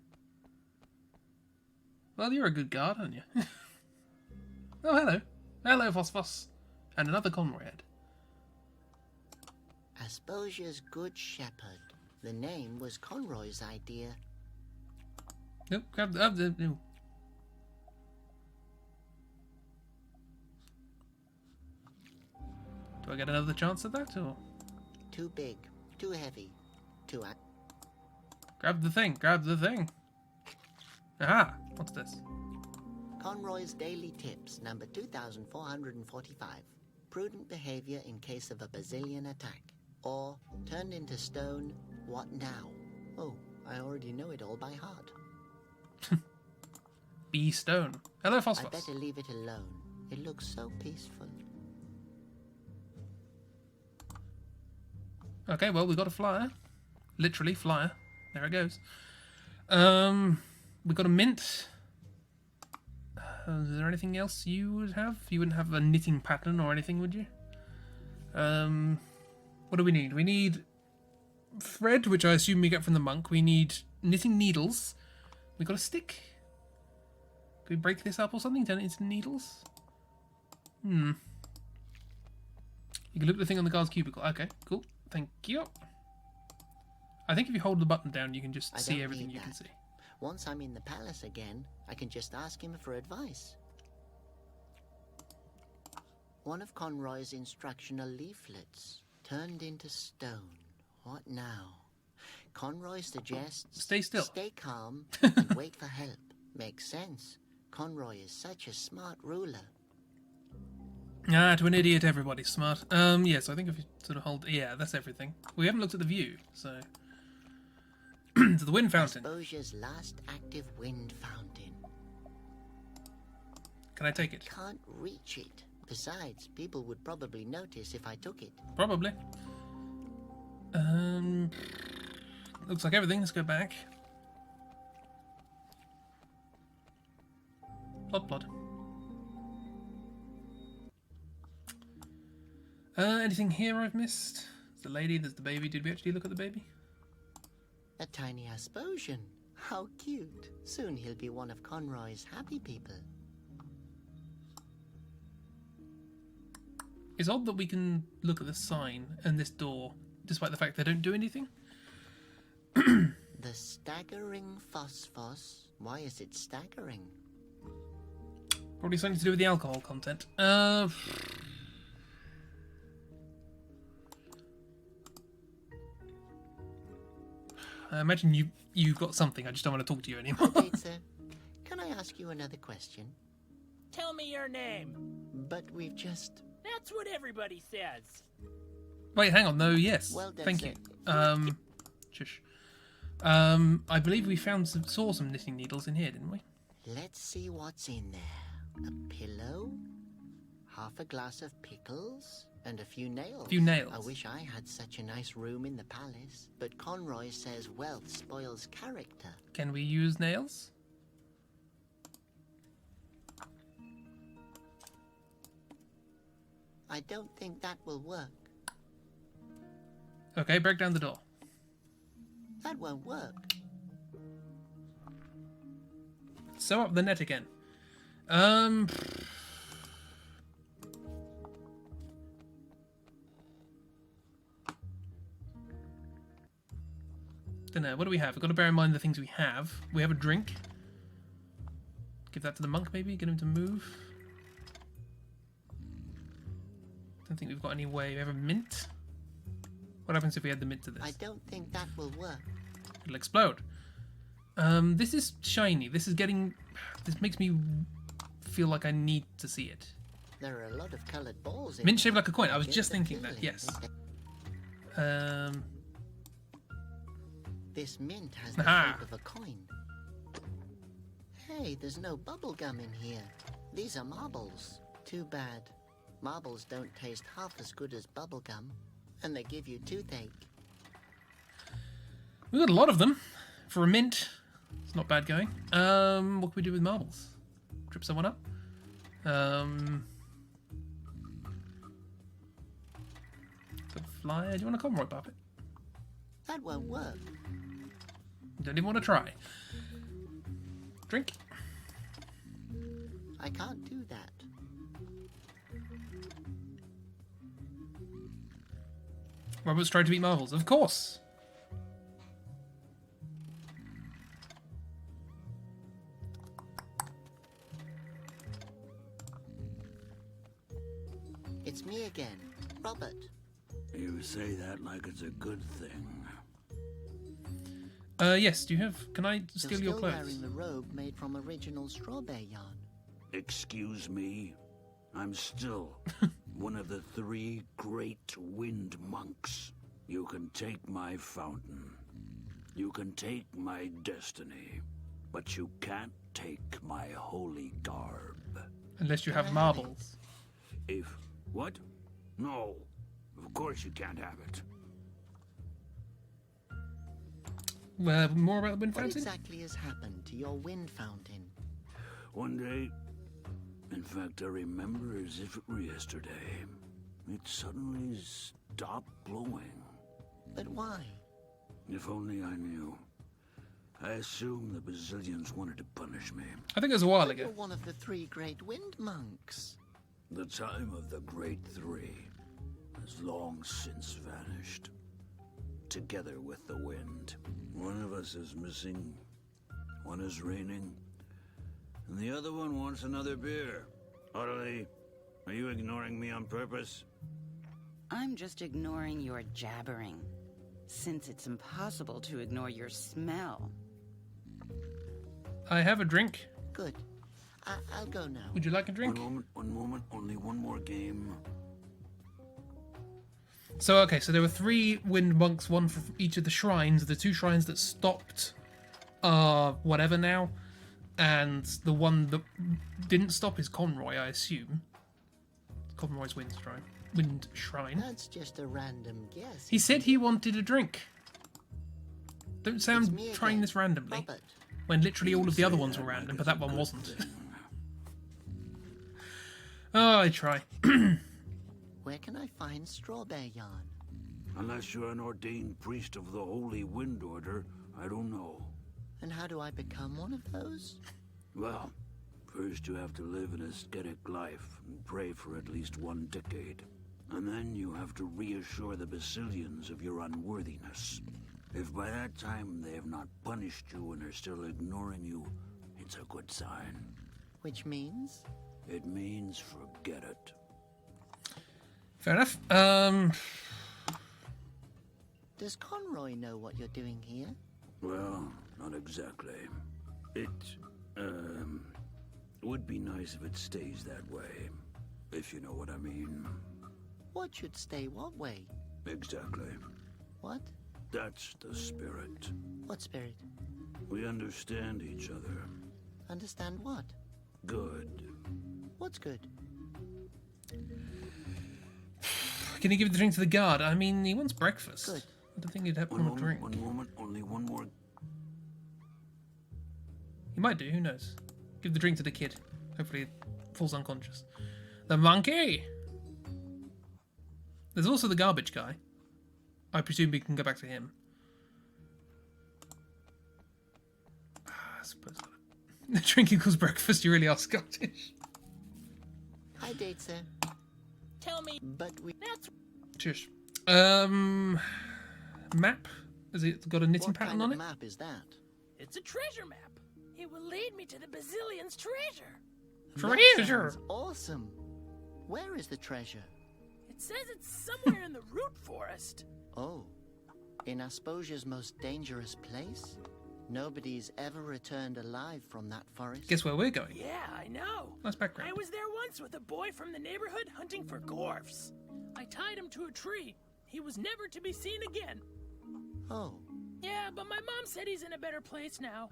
Well, you're a good guard, aren't you? Oh, hello. Hello, Phosphos. And another Conrad. Asposia's Good Shepherd. The name was Conroy's idea. Nope, grab the... no. Do I get another chance at that, or...? Too big, too heavy, too... Grab the thing, grab the thing. Aha, what's this? Conroy's Daily Tips, number 2445. Prudent behavior in case of a Basilian attack. Or, turned into stone, what now? Oh, I already know it all by heart. Be stone. Hello, I Phosphos. better leave it alone. It looks so peaceful. Okay, well, we got a flyer. Literally, flyer. There it goes. We got a mint. Is there anything else you would have? You wouldn't have a knitting pattern or anything, would you? What do we need? We need thread, which I assume we get from the monk. We need knitting needles. We got a stick. Can we break this up or something? Turn it into needles? You can look at the thing on the guard's cubicle. Okay, cool. Thank you. I think if you hold the button down, you can just I see don't everything need you can that. see. Once I'm in the palace again, I can just ask him for advice. One of Conroy's instructional leaflets turned into stone. What now? Conroy suggests... Stay still. Stay calm and wait for help. Makes sense. Conroy is such a smart ruler. Ah, to an idiot, everybody's smart. Yes, I think if you sort of hold... Yeah, that's everything. We haven't looked at the view, so... to the wind fountain. Asposia's last active wind fountain. Can I take it? Can't reach it. Besides, people would probably notice if I took it. Probably. Looks like everything. Let's go back. Plod. Anything here I've missed? There's the lady, there's the baby. Did we actually look at the baby? A tiny Asposian. How cute. Soon he'll be one of Conroy's happy people. It's odd that we can look at the sign and this door, despite the fact they don't do anything. The staggering Phosphos Why is it staggering? Probably something to do with the alcohol content. I imagine you've got something. I just don't want to talk to you anymore. Pizza, can I ask you another question? Tell me your name. But we've just... That's what everybody says. Wait, hang on. No, yes. Well done, Thank you. sir. Shush. I believe we saw some knitting needles in here, didn't we? Let's see what's in there. A pillow, half a glass of pickles, and a few nails. I wish I had such a nice room in the palace, but Conroy says wealth spoils character. Can we use nails? I don't think that will work. Okay, break down the door. That won't work. Sew up the net again. Dunno, what do we have? We've got to bear in mind the things we have. We have a drink. Give that to the monk, maybe? Get him to move. Don't think we've got any way. We have a mint. What happens if we add the mint to this? I don't think that will work. It'll explode. This is shiny. This makes me feel like I need to see it. There are a lot of coloured balls in Mint there. shaped like a coin. I was Get just the thinking that, feeling. yes. This mint has the Aha. shape of a coin. Hey, there's no bubble gum in here. These are marbles. Too bad. Marbles don't taste half as good as bubble gum, and they give you toothache. We've got a lot of them. For a mint, it's not bad going. What can we do with marbles? Trip someone up? Got a flyer. Do you want a Conroy puppet? That won't work. Don't even want to try. Drink. I can't do that. Robert's tried to beat marbles. Of course. It's me again, Robert. You say that like it's a good thing. Yes, do you have... Can I steal your You're still clothes? wearing the robe made from original strawberry yarn. Excuse me? I'm still one of the 3 great wind monks. You can take my fountain. You can take my destiny. But you can't take my holy garb. Unless you have marbles. If... What? No. Of course you can't have it. More about the wind What fountain? exactly has happened to your wind fountain? One day, in fact, I remember as if it were yesterday, it suddenly stopped blowing. But why? If only I knew. I assume the Basilians wanted to punish me. I think it was a while But ago. you're one of the 3 great wind monks. The time of the Great 3 has long since vanished. Together with the wind. One of us is missing, one is raining, and the other one wants another beer. Audley, are you ignoring me on purpose? I'm just ignoring your jabbering, since it's impossible to ignore your smell. I have a drink. Good. I'll go now. Would you like a drink? One moment, only one more game. So, okay, so there were 3 wind monks, one for each of the shrines. The 2 shrines that stopped are whatever now. And the one that didn't stop is Conroy, I assume. Conroy's wind shrine. That's just a random guess. He said he wanted a drink. Don't It's sound me trying again, this randomly. Robert. When literally all of the other ones were random, but that one wasn't. Oh, I try. Where can I find strawberry yarn? Unless you're an ordained priest of the Holy Wind Order, I don't know. And how do I become one of those? Well, first you have to live an ascetic life and pray for at least 1 decade. And then you have to reassure the Basilians of your unworthiness. If by that time they have not punished you and are still ignoring you, it's a good sign. Which means? It means forget it. Fair enough. Does Conroy know what you're doing here? Well, not exactly. It, would be nice if it stays that way. If you know what I mean. What should stay what way? Exactly. What? That's the spirit. What spirit? We understand each other. Understand what? Good. What's good? Can you give the drink to the guard? I mean, he wants breakfast. Good. I don't think he'd have One him a moment, drink. one moment, only one more. He might do, who knows? Give the drink to the kid. Hopefully it falls unconscious. The monkey! There's also the garbage guy. I presume we can go back to him. I suppose not. Drink equals breakfast, you really are Scottish. Hi, date, sir. Tell me. But we... That's Cheers. Map? Has it got a knitting What pattern kind on of it? map is that? it's a treasure map. It will lead me to the Bazillion's treasure. That Treasure! sounds awesome. Where is the treasure? It says it's somewhere in the root forest. Oh, in Asposia's most dangerous place? Nobody's ever returned alive from that forest. Guess where we're going? Yeah, I know. Nice background. I was there once with a boy from the neighborhood hunting for gorfs. I tied him to a tree. He was never to be seen again. Oh, Yeah, but my mom said he's in a better place now.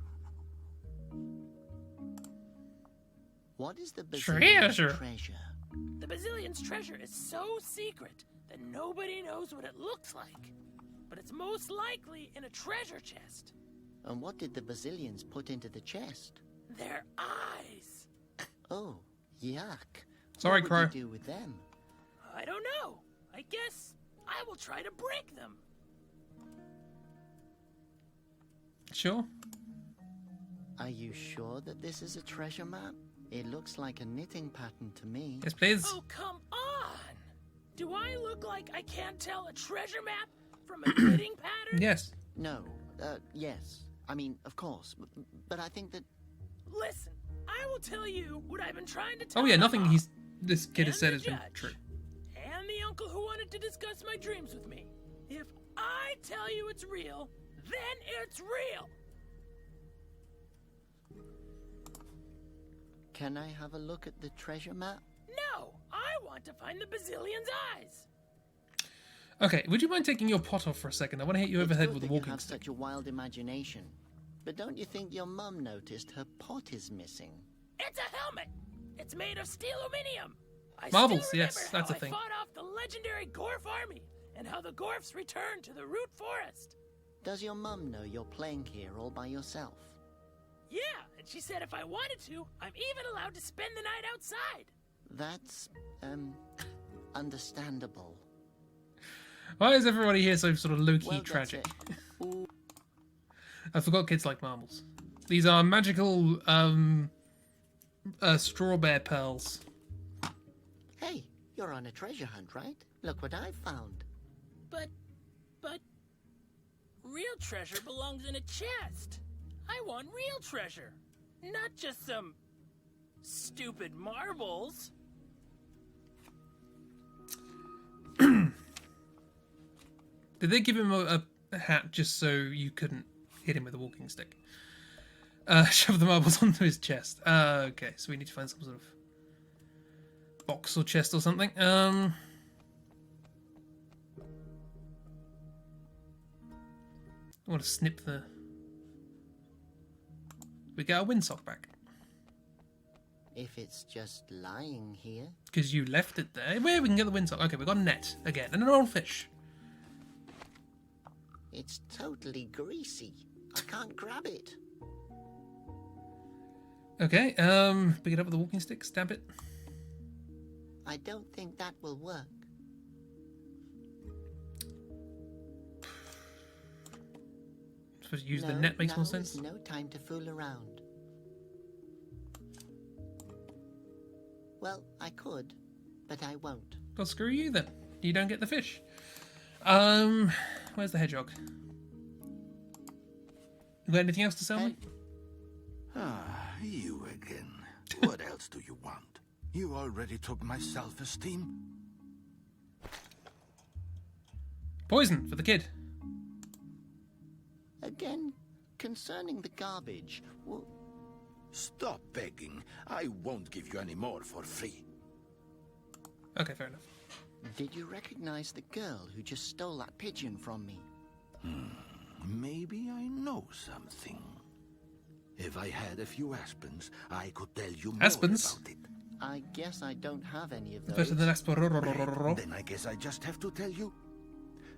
what is the Treasure. treasure? The Bazillion's treasure is so secret that nobody knows what it looks like. But it's most likely in a treasure chest. And what did the Bazillions put into the chest? Their eyes. Oh, yuck. Sorry, what Crow. would you do with them? I don't know. I guess I will try to break them. Sure. Are you sure that this is a treasure map? It looks like a knitting pattern to me. Yes, please. Oh, come on! Do I look like I can't tell a treasure map from a knitting pattern? Yes. No, yes. I mean, of course. But I think that... Listen, I will tell you what I've been trying to tell Oh yeah, my nothing mom this kid has and said the has been judge, true. And the uncle who wanted to discuss my dreams with me. If I tell you it's real, then it's real! Can I have a look at the treasure map? No, I want to find the Bazillion's eyes. Okay, would you mind taking your pot off for a second? I want to hit you over the It's head good with a that you walking have stick. such a wild imagination. But don't you think your mum noticed her pot is missing? It's a helmet. It's made of steel aluminium. I Marbles, still yes, remember that's a how thing. I fought off the legendary Gorf army and how the Gorfs returned to the root forest. Does your mum know you're playing here all by yourself? Yeah, and she said if I wanted to, I'm even allowed to spend the night outside. That's, understandable. Why is everybody here so sort of low-key Well, that's tragic? it. Ooh, I forgot kids like marbles. These are magical straw bear pearls. hey, you're on a treasure hunt, right? Look what I found. But real treasure belongs in a chest. I want real treasure, not just some stupid marbles. Did they give him a hat just so you couldn't hit him with a walking stick? Shove the marbles onto his chest. Okay, so we need to find some sort of box or chest or something. I want to snip the... We get our windsock back. If it's just lying here. Because you left it there. Where we can get the windsock? Okay, we've got a net again. And an old fish. It's totally greasy. I can't grab it. Okay, pick it up with a walking stick, stab it. I don't think that will work. Supposed to use the No, net makes now more sense. is no time to fool around. Well, I could, but I won't. Well, screw you then. You don't get the fish. Where's the hedgehog? You got anything else to sell me? Ah, you again. What else do you want? You already took my self-esteem. Poison for the kid. Again, concerning the garbage, well, Stop begging. I won't give you any more for free. Okay, fair enough. did you recognize the girl who just stole that pigeon from me? Maybe I know something. If I had a few aspens, I could tell you more Aspens? about it. I guess I don't have any of those. Better than Asper. Then I guess I just have to tell you.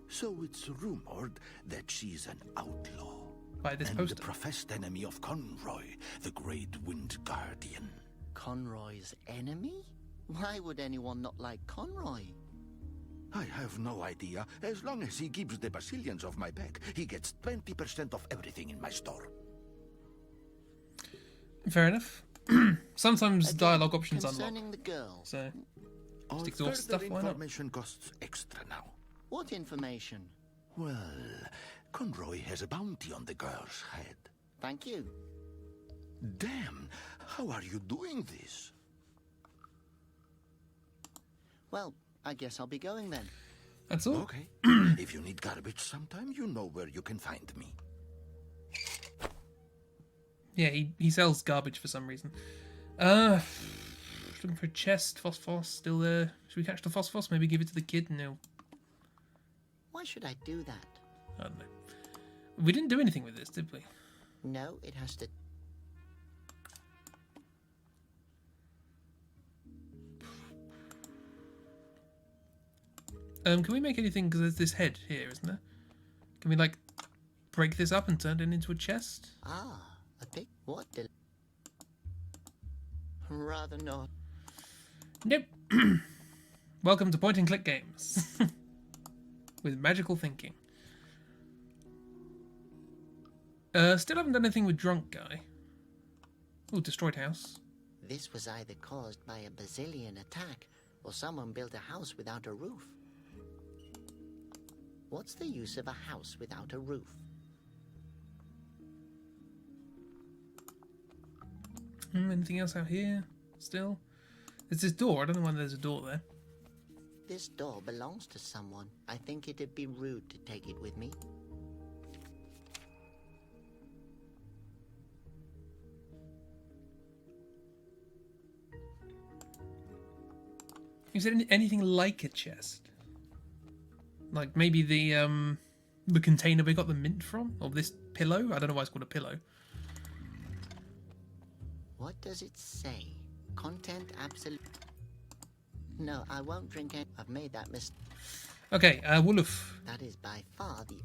So it's rumored that she's an outlaw. By this and poster. the professed enemy of Conroy, the Great Wind Guardian. Conroy's enemy? Why would anyone not like Conroy? I have no idea. As long as he gives the Basilians off my back, he gets 20% of everything in my store. Fair enough. Sometimes Again, dialogue options concerning unlock. the girl. So, All stick to all further stuff, why not? information costs extra now. What information? Well, Conroy has a bounty on the girl's head. Thank you. Damn, how are you doing this? Well, I guess I'll be going then. That's all. Okay. If you need garbage sometime, you know where you can find me. Yeah, he sells garbage for some reason. Looking for a chest. Phosphorus still there. Should we catch the phosphorus? Maybe give it to the kid? No. Why should I do that? I don't know. We didn't do anything with this, did we? No, it has to... Can we make anything? Because there's this head here, isn't there? Can we, like, break this up and turn it into a chest? Ah, a pig? What the... Rather not. Nope. Welcome to point and click games. With magical thinking. Still haven't done anything with drunk guy. Oh, destroyed house. This was either caused by a Basilian attack, or someone built a house without a roof. What's the use of a house without a roof? Anything else out here? Still? There's this door. I don't know why there's a door there. This door belongs to someone. I think it'd be rude to take it with me. You said anything like a chest? Like maybe the container we got the mint from? Or this pillow? I don't know why it's called a pillow. What does it say? Content absolute... No, I won't drink any... I've made that mistake. Okay, Wolof. That is by far the...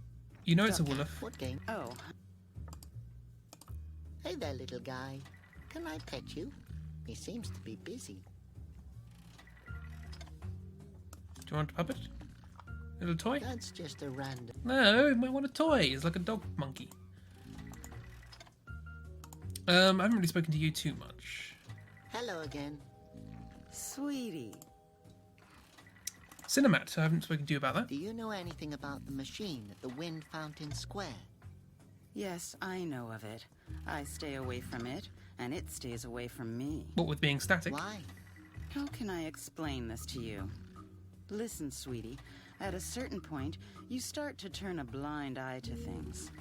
You know it's a Wolof. What game? Oh, Hey there, little guy. Can I pet you? He seems to be busy. Do you want a puppet? Little toy? That's just a random... No, you might want a toy. It's like a dog monkey. I haven't really spoken to you too much. Hello again. sweetie. Cinemat, I haven't spoken to you about that. Do you know anything about the machine at the Wind Fountain Square? Yes, I know of it. I stay away from it, and it stays away from me. What with being static? Why? How can I explain this to you? Listen, sweetie, at a certain point, you start to turn a blind eye to things.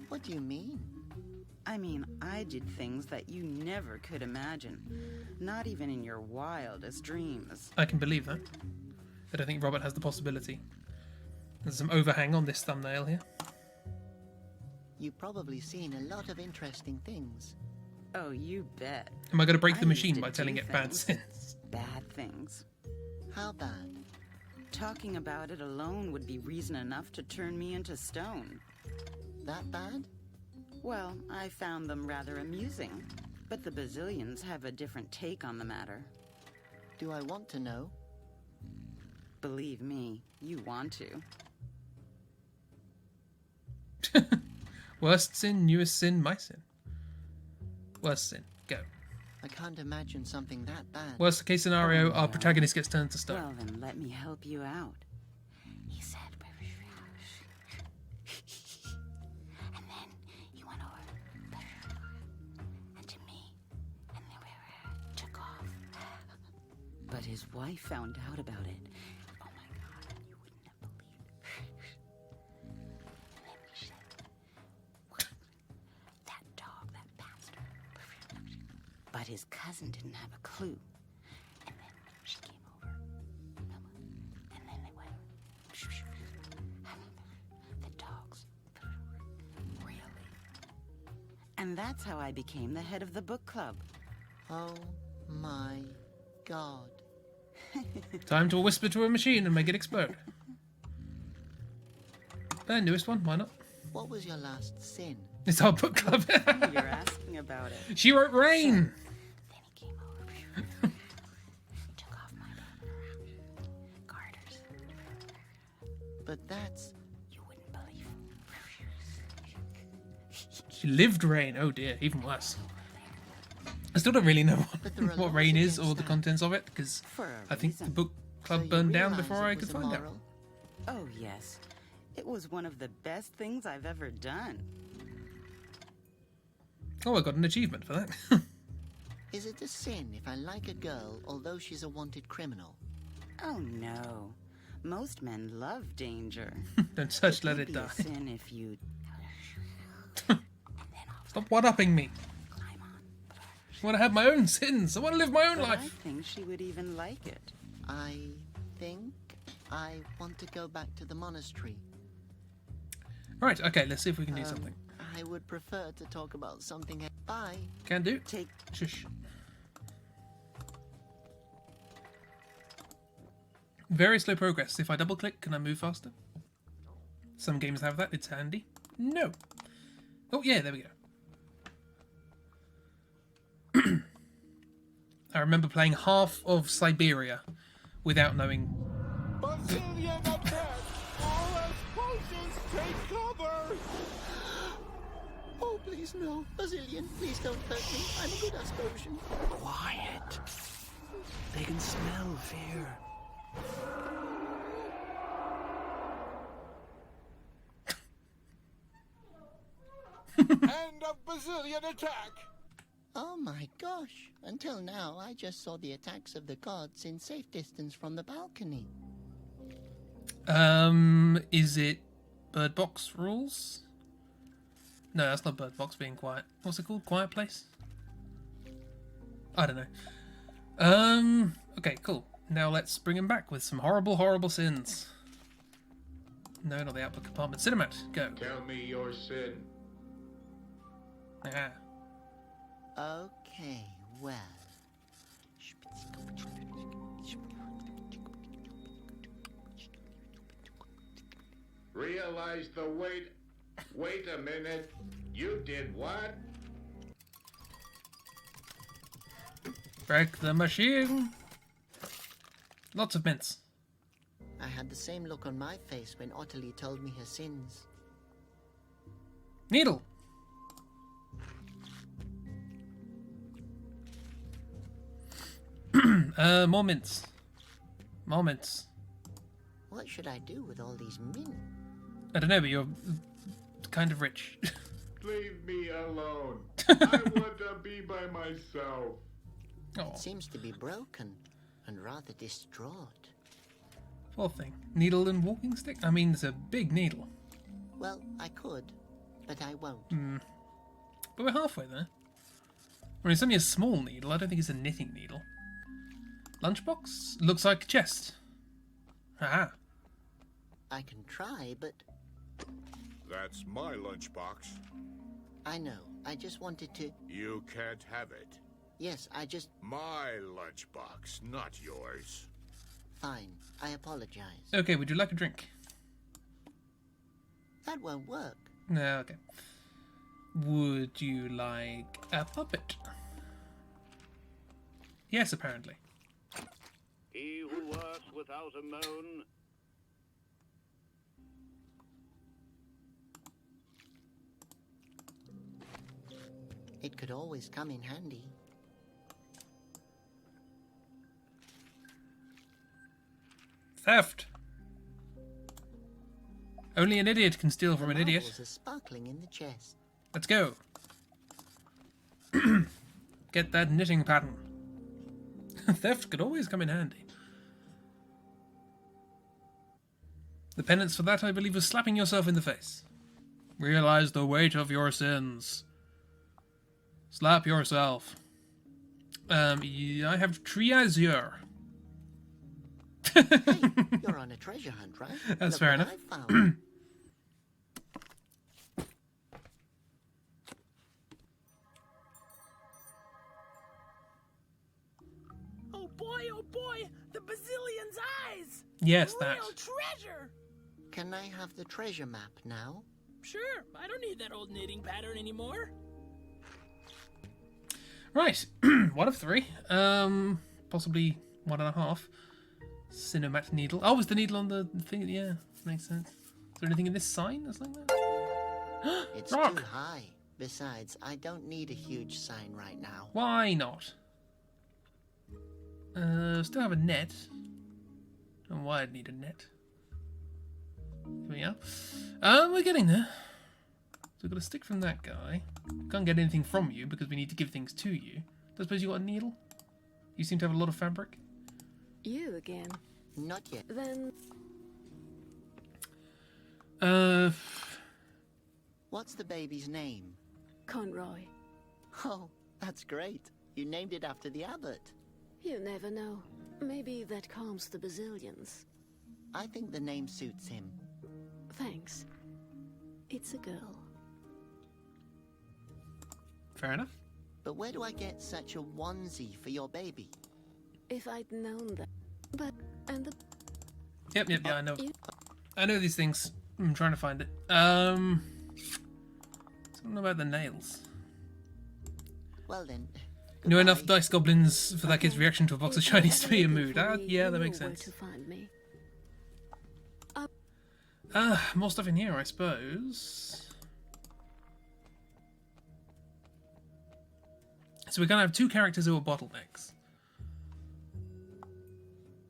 What do you mean? I mean, I did things that you never could imagine, not even in your wildest dreams. I can believe that. I don't think Robert has the possibility. There's some overhang on this thumbnail here. You've probably seen a lot of interesting things. Oh, you bet. Am I going to break the I machine used to by telling do it bad things. sins? Bad things. How bad? Talking about it alone would be reason enough to turn me into stone. That bad? Well, I found them rather amusing, but the Basilians have a different take on the matter. Do I want to know? Believe me, you want to. Worst sin, newest sin, my sin. Worst sin, go. I can't imagine something that bad. Worst case scenario, Oh, our no. protagonist gets turned to stone. Well, then let me help you out. He said, and then he went over But his wife found out about it. Oh my God, you wouldn't have believed. That dog, that bastard. But his cousin didn't have a clue. And then she came over. And then they went. The dogs. Really. And that's how I became the head of the book club. Oh my God. Time to whisper to a machine and make it explode. The newest one, why not? What was your last sin? It's our book club. You're asking about it. She wrote Rain. Then he came over. Took off my garters. But that's... You wouldn't believe. She lived Rain. Oh dear, even worse. I still don't really know what Rain is or the contents of it, because I think the book club burned down before I could find out. Oh, yes. It was one of the best things I've ever done. Oh, I got an achievement for that. Is it a sin if I like a girl, although she's a wanted criminal? Oh, no. Most men love danger. Don't such let it It'd die. be a sin if you... Stop one-upping me. I want to have my own sins. I want to live my own But life. I think she would even like it. I think I want to go back to the monastery. Right, okay, let's see if we can do something. I would prefer to talk about something. Bye. Can do. Take... Shush. Very slow progress. If I double click, can I move faster? Some games have that. It's handy. No. Oh, yeah, there we go. I remember playing half of Siberia without knowing. Basilian attack! All explosions take cover! Oh, please no. Basilian, please don't hurt me. I'm a good Asposian. Quiet. They can smell fear. End of Basilian attack! Oh my gosh. Until now, I just saw the attacks of the gods in safe distance from the balcony. Is it Bird Box rules? No, that's not Bird Box being quiet. What's it called? Quiet Place? I don't know. Okay, cool. Now let's bring him back with some horrible, horrible sins. No, not the output compartment. Cinemat, go. Tell me your sin. Ah. Okay, well. Realize the weight. Wait a minute. You did what? Break the machine. Lots of mints. I had the same look on my face when Ottilie told me her sins. Needle. More mints. More mints. What should I do with all these mint? I don't know, but you're kind of rich. Leave me alone. I want to be by myself. Oh, It seems to be broken and rather distraught. poor thing. Needle and walking stick? I mean, it's a big needle. Well, I could, but I won't. But we're halfway there. I mean, it's only a small needle. I don't think it's a knitting needle. Lunchbox? Looks like a chest. Aha. I can try, but That's my lunchbox. I know. I just wanted to... You can't have it. Yes, I just... My lunchbox, not yours. Fine. I apologize. Okay, would you like a drink? That won't work. No, okay. Would you like a puppet? Yes, apparently. He who works without a moan. It could always come in handy. Theft. Only an idiot can steal from an idiot. Marbles are sparkling in the chest. Let's go. Get that knitting pattern. Theft could always come in handy. The penance for that, I believe, was slapping yourself in the face. Realize the weight of your sins. Slap yourself. Yeah, I have Triazure. Hey, you're on a treasure hunt, right? That's Look fair what enough. I found. Oh boy, the Bazillion's eyes! Yes, Real that. treasure! Can I have the treasure map now? Sure, I don't need that old knitting pattern anymore. Right, 1 of 3. Possibly 1.5. Cinematic needle. Oh, was the needle on the thing? Yeah, makes sense. Is there anything in this sign or something? It's Rock. too high. Besides, I don't need a huge sign right now. Why not? Still have a net. Don't know why I'd need a net. Here we are. We're getting there. So we've got a stick from that guy. Can't get anything from you because we need to give things to you. I suppose you got a needle? You seem to have a lot of fabric. You again. Not yet. Then What's the baby's name? Conroy. Oh, that's great. You named it after the abbot. You never know. Maybe that calms the Bazillions. I think the name suits him. Thanks. It's a girl. Fair enough. But where do I get such a onesie for your baby? If I'd known that. But, and the... Yep, yeah, I know. I know these things. I'm trying to find it. Something about the nails. Well then, You know enough goodbye. dice goblins for that kid's reaction to a box of If shinies to be a you're mood. looking for me, Yeah, you that makes know where sense. to find me. More stuff in here, I suppose. So we're going to have 2 characters who are bottlenecks.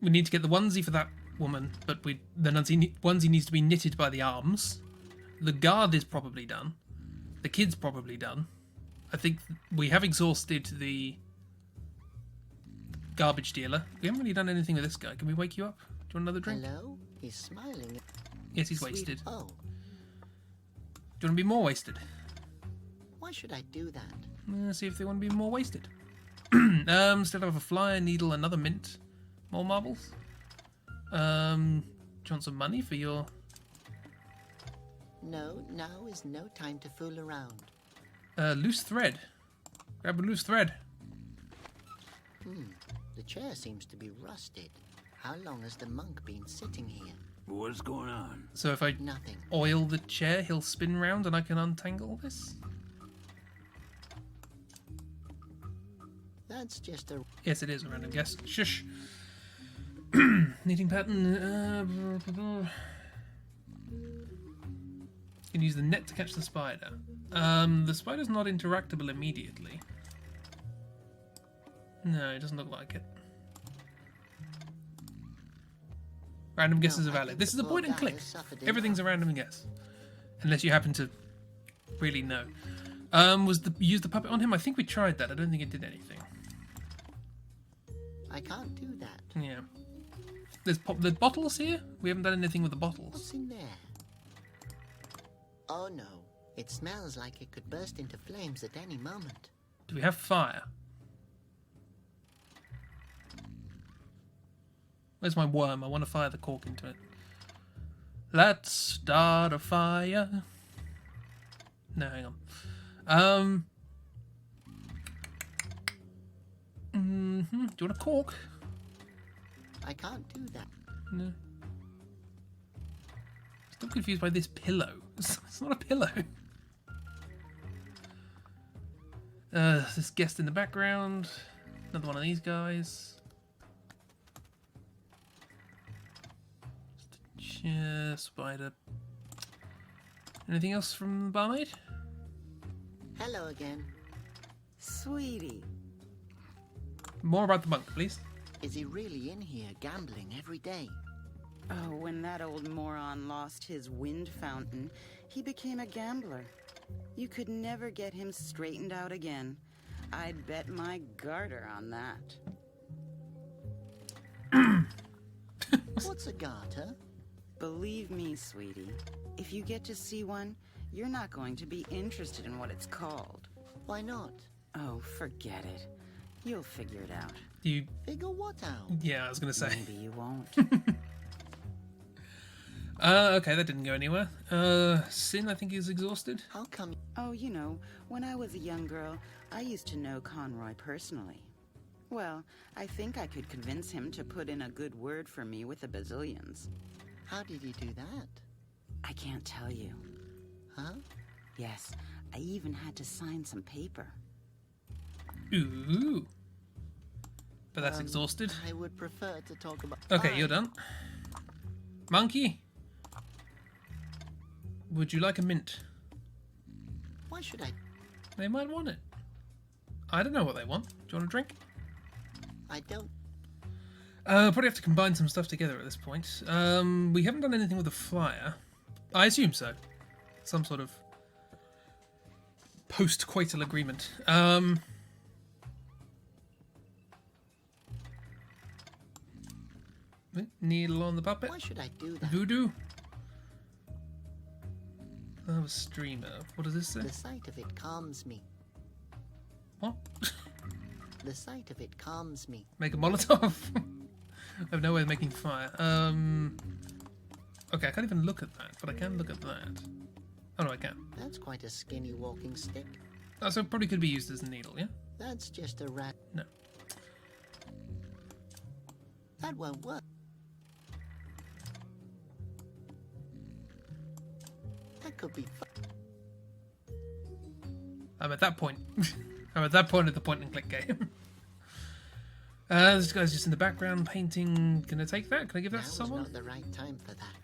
We need to get the onesie for that woman, but the onesie needs to be knitted by the arms. The guard is probably done. The kid's probably done. I think we have exhausted the garbage dealer. We haven't really done anything with this guy. Can we wake you up? Do you want another drink? Hello? He's smiling. Yes, he's wasted. Oh, Do you want to be more wasted? why should I do that? See if they want to be more wasted. Still have a flyer, needle, another mint. More marbles. Do you want some money for your... No, now is no time to fool around. Loose thread. Grab a loose thread. The chair seems to be rusted. How long has the monk been sitting here? What's going on? So if I Nothing. oil the chair, he'll spin round and I can untangle this? That's just a... Yes, it is a random guess. Shush. Knitting pattern. You can use the net to catch the spider. The spider's not interactable immediately. No, it doesn't look like it. Random guesses No, are I valid. think This the is a poor point and guy click. has suffered Everything's a enough. random guess. Unless you happen to really know. Use the puppet on him? I think we tried that. I don't think it did anything. I can't do that. Yeah. There's bottles here? We haven't done anything with the bottles. What's in there? Oh no. It smells like it could burst into flames at any moment. Do we have fire? Where's my worm? I want to fire the cork into it. Let's start a fire. No, hang on. Do you want a cork? I can't do that. No. Still confused by this pillow. It's not a pillow. This guest in the background. Another one of these guys. Just a chair, spider. Anything else from the barmaid? Hello again. Sweetie. More about the monk, please. Is he really in here gambling every day? Oh, when that old moron lost his wind fountain, he became a gambler. You could never get him straightened out again. I'd bet my garter on that. What's a garter? Believe me, sweetie, if you get to see one, you're not going to be interested in what it's called. Why not? Oh, forget it. You'll figure it out. You... Figure what out? Yeah, I was going to say. Maybe you won't. Okay, that didn't go anywhere. Sin, I think he's exhausted. How come? Oh, you know, when I was a young girl, I used to know Conroy personally. Well, I think I could convince him to put in a good word for me with the Bazillions. How did he do that? I can't tell you. Huh? Yes, I even had to sign some paper. Ooh. But that's exhausted. I would prefer to talk about... Okay, you're done. Monkey. Would you like a mint? Why should I? They might want it. I don't know what they want. Do you want a drink? I don't. Probably have to combine some stuff together at this point. We haven't done anything with the flyer. I assume so. Some sort of post-coital agreement. Needle on the puppet. Why should I do that? Voodoo. Oh, a streamer. What does this say? The sight of it calms me. What? The sight of it calms me. Make a Molotov? I have no way of making fire. Okay, I can't even look at that, but I can look at that. Oh no, I can. That's quite a skinny walking stick. Oh, so it probably could be used as a needle, yeah? That's just a rat. No. That won't work. That could be fun. I'm at that point. I'm at that point of the point and click game. This guy's just in the background painting. Can I take that? Can I give that to someone? Now's not the right time for that.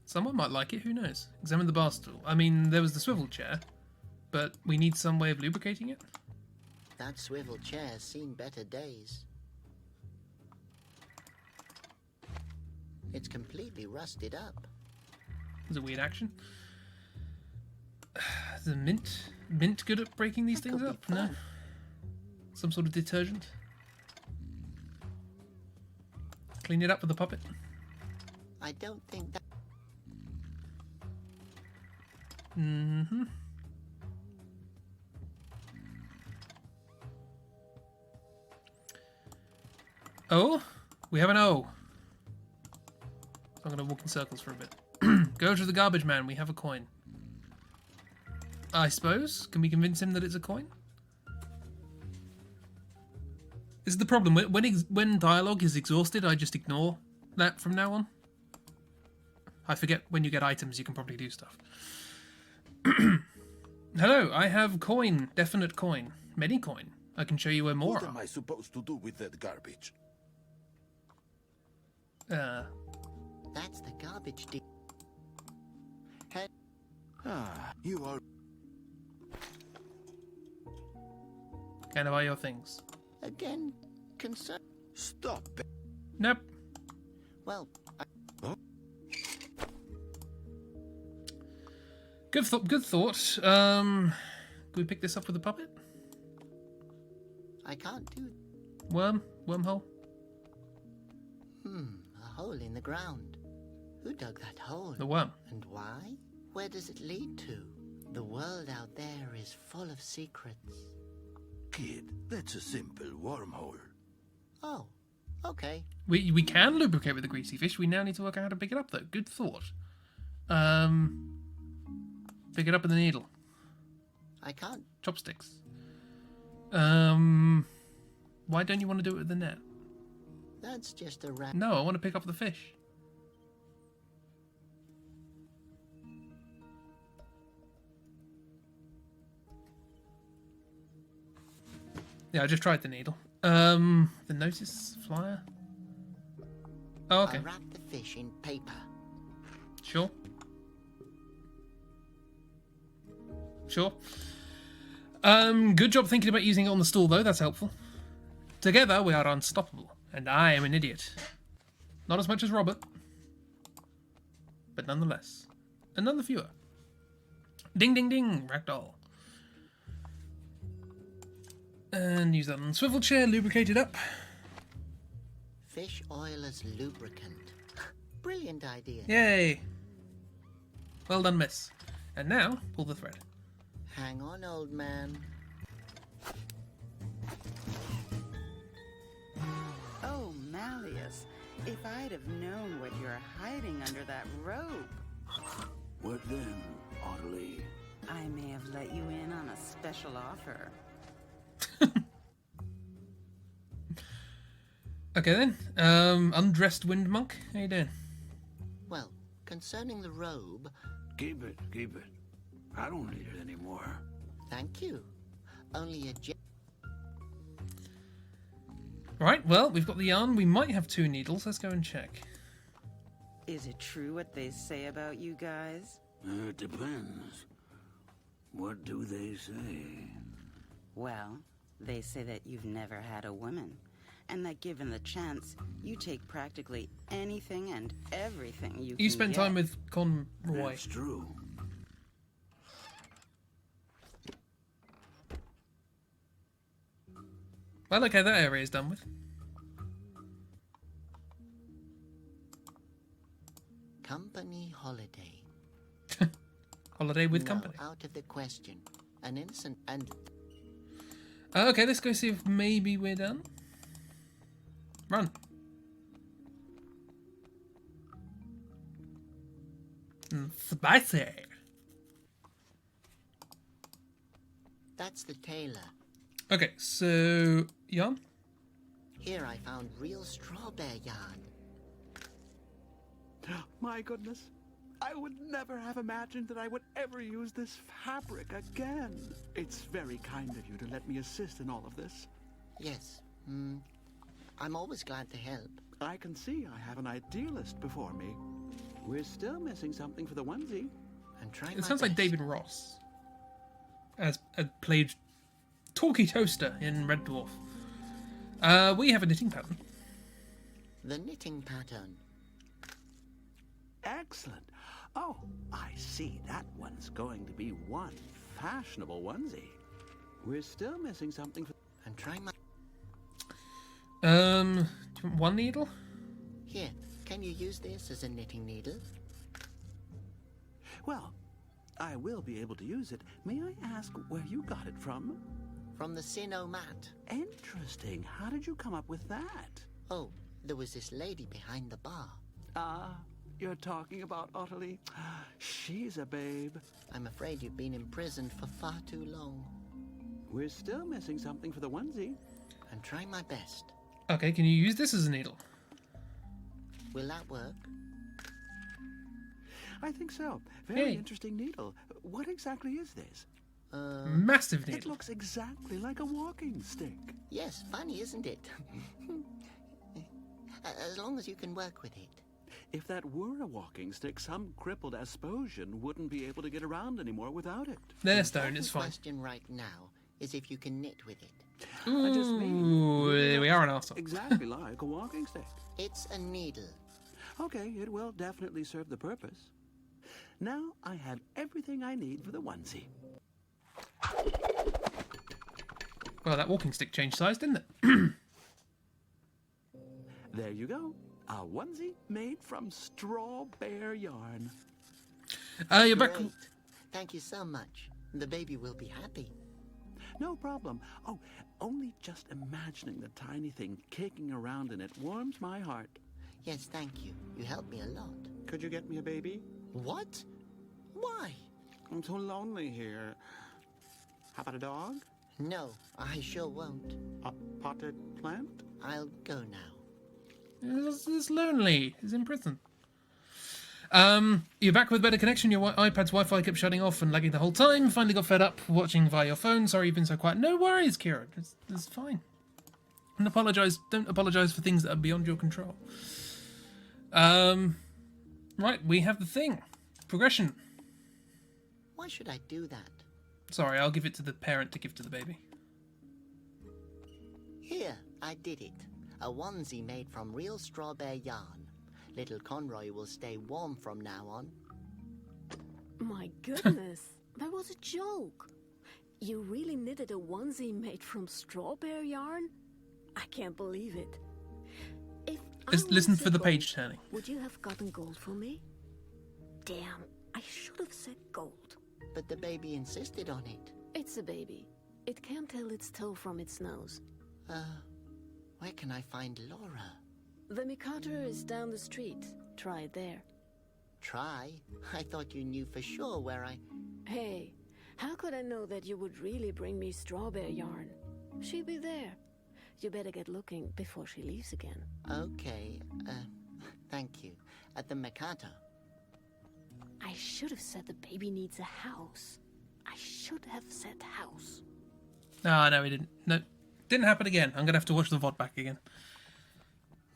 Someone might like it, who knows? Examine the bar stool. I mean, there was the swivel chair, but we need some way of lubricating it. That swivel chair's seen better days. It's completely rusted up. There's a weird action. Is the mint good at breaking these things up? No. Some sort of detergent. Clean it up with the puppet. I don't think that. Mm-hmm. Oh, we have an O. So I'm going to walk in circles for a bit. Go to the garbage man. We have a coin. I suppose. Can we convince him that it's a coin? This is the problem. When dialogue is exhausted, I just ignore that from now on. I forget when you get items, you can probably do stuff. Hello, I have coin. Definite coin. Many coin. I can show you where more What are. am I supposed to do with that garbage? That's the garbage deal. You are... Can I buy your things? Again, concern. Stop it. Nope. Well, Good thought. Can we pick this up with a puppet? I can't do. Wormhole? A hole in the ground. Who dug that hole? The worm. And why? Where does it lead to? The world out there is full of secrets. Kid, that's a simple wormhole. Oh, okay. We can lubricate with the greasy fish. We now need to work out how to pick it up, though. Good thought. Pick it up with the needle. I can't. Chopsticks. Why don't you want to do it with the net? That's just a rat. No, I want to pick up the fish. Yeah, I just tried the needle. The notice flyer. Oh, okay. I'll wrap the fish in paper. Sure. Sure. Good job thinking about using it on the stool, though. That's helpful. Together, we are unstoppable. And I am an idiot. Not as much as Robert. But nonetheless. Another viewer. Ding, ding, ding. Ragdoll. And use that on the swivel chair. Lubricate it up. Fish oil as lubricant. Brilliant idea. Yay! Well done, miss. And now, pull the thread. Hang on, old man. Oh, Malleus, if I'd have known what you're hiding under that robe, What then, Ottilie? I may have let you in on a special offer. Okay then. Undressed wind monk. How you doing? Well, concerning the robe, Keep it, keep it. I don't need it anymore. thank you. Only a Right, well, we've got the yarn. We might have 2 needles. Let's go and check. Is it true what they say about you guys? It depends. What do they say? Well, they say that you've never had a woman, and that given the chance, you take practically anything and everything you can You spent get. time with Conroy. That's true. Well, okay, that area is done with. company holiday. Holiday with No, company. out of the question. An innocent and... Okay, let's go see if maybe we're done. Run. Spicy. That's the tailor. Okay, so yarn. Here I found real strawberry yarn. My goodness. I would never have imagined that I would ever use this fabric again. It's very kind of you to let me assist in all of this. Yes. I'm always glad to help. I can see I have an idealist before me. We're still missing something for the onesie. I'm trying It sounds like David Ross, as played Talkie Toaster in Red Dwarf. We have a knitting pattern. The knitting pattern. Excellent. Oh, I see. That one's going to be one fashionable onesie. We're still missing something for... I'm trying my... Do you want one needle? Here, can you use this as a knitting needle? Well, I will be able to use it. May I ask where you got it from? From the Sinnoh mat. Interesting. How did you come up with that? Oh, there was this lady behind the bar. Ah, you're talking about Ottilie. She's a babe. I'm afraid you've been imprisoned for far too long. We're still missing something for the onesie. I'm trying my best. Okay, can you use this as a needle? Will that work? I think so. Very Hey. interesting needle. What exactly is this? Massive It needle. looks exactly like a walking stick. Yes, funny, isn't it? As long as you can work with it. If that were a walking stick, some crippled Asposian wouldn't be able to get around anymore without it. There, Stone, it's The fine. question right now is if you can knit with it. I just mean... Ooh, we are an arsehole. Exactly like a walking stick. It's a needle. Okay, it will definitely serve the purpose. Now I have everything I need for the onesie. Well, that walking stick changed size, didn't it? There you go. A onesie made from straw bear yarn. You're back. Great. Thank you so much. The baby will be happy. No problem. Oh, only just imagining the tiny thing kicking around in it warms my heart. Yes, thank you. You helped me a lot. Could you get me a baby? What? Why? I'm so lonely here. How about a dog? No, I sure won't. A potted plant? I'll go now. It's lonely. He's in prison. You're back with better connection. Your iPad's Wi-Fi kept shutting off and lagging the whole time. Finally got fed up watching via your phone. Sorry you've been so quiet. No worries, Kira. It's fine. And apologise. Don't apologise for things that are beyond your control. Right, we have the thing. Progression. Why should I do that? Sorry, I'll give it to the parent to give to the baby. Here, I did it. A onesie made from real strawberry yarn. Little Conroy will stay warm from now on. My goodness, that was a joke. You really knitted a onesie made from strawberry yarn? I can't believe it. If Listen for the page turning. Would you have gotten gold for me? Damn, I should have said gold. But the baby insisted on it. It's a baby. It can't tell its toe from its nose. Where can I find Laura? The Mikado is down the street. Try it there. Try? I thought you knew for sure where I... Hey, how could I know that you would really bring me strawberry yarn? She'd be there. You better get looking before she leaves again. Okay, thank you. At the Mikado. I should have said the baby needs a house. I should have said house. No, we didn't. No, didn't happen again. I'm gonna have to watch the VOD back again.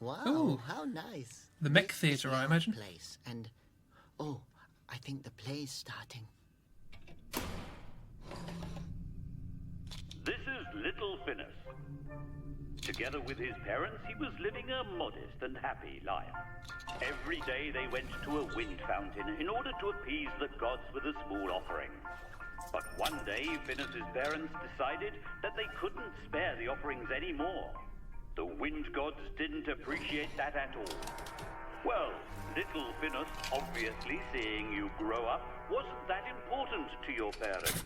Wow, Ooh. how nice. The mech This is theatre, I our imagine. Place, and oh, I think the play's starting. This is little Phineas. Together with his parents, he was living a modest and happy life. Every day they went to a wind fountain in order to appease the gods with a small offering. But one day, Phineas's parents decided that they couldn't spare the offerings anymore. The wind gods didn't appreciate that at all. Well, little Phineas, obviously seeing you grow up, wasn't that important to your parents.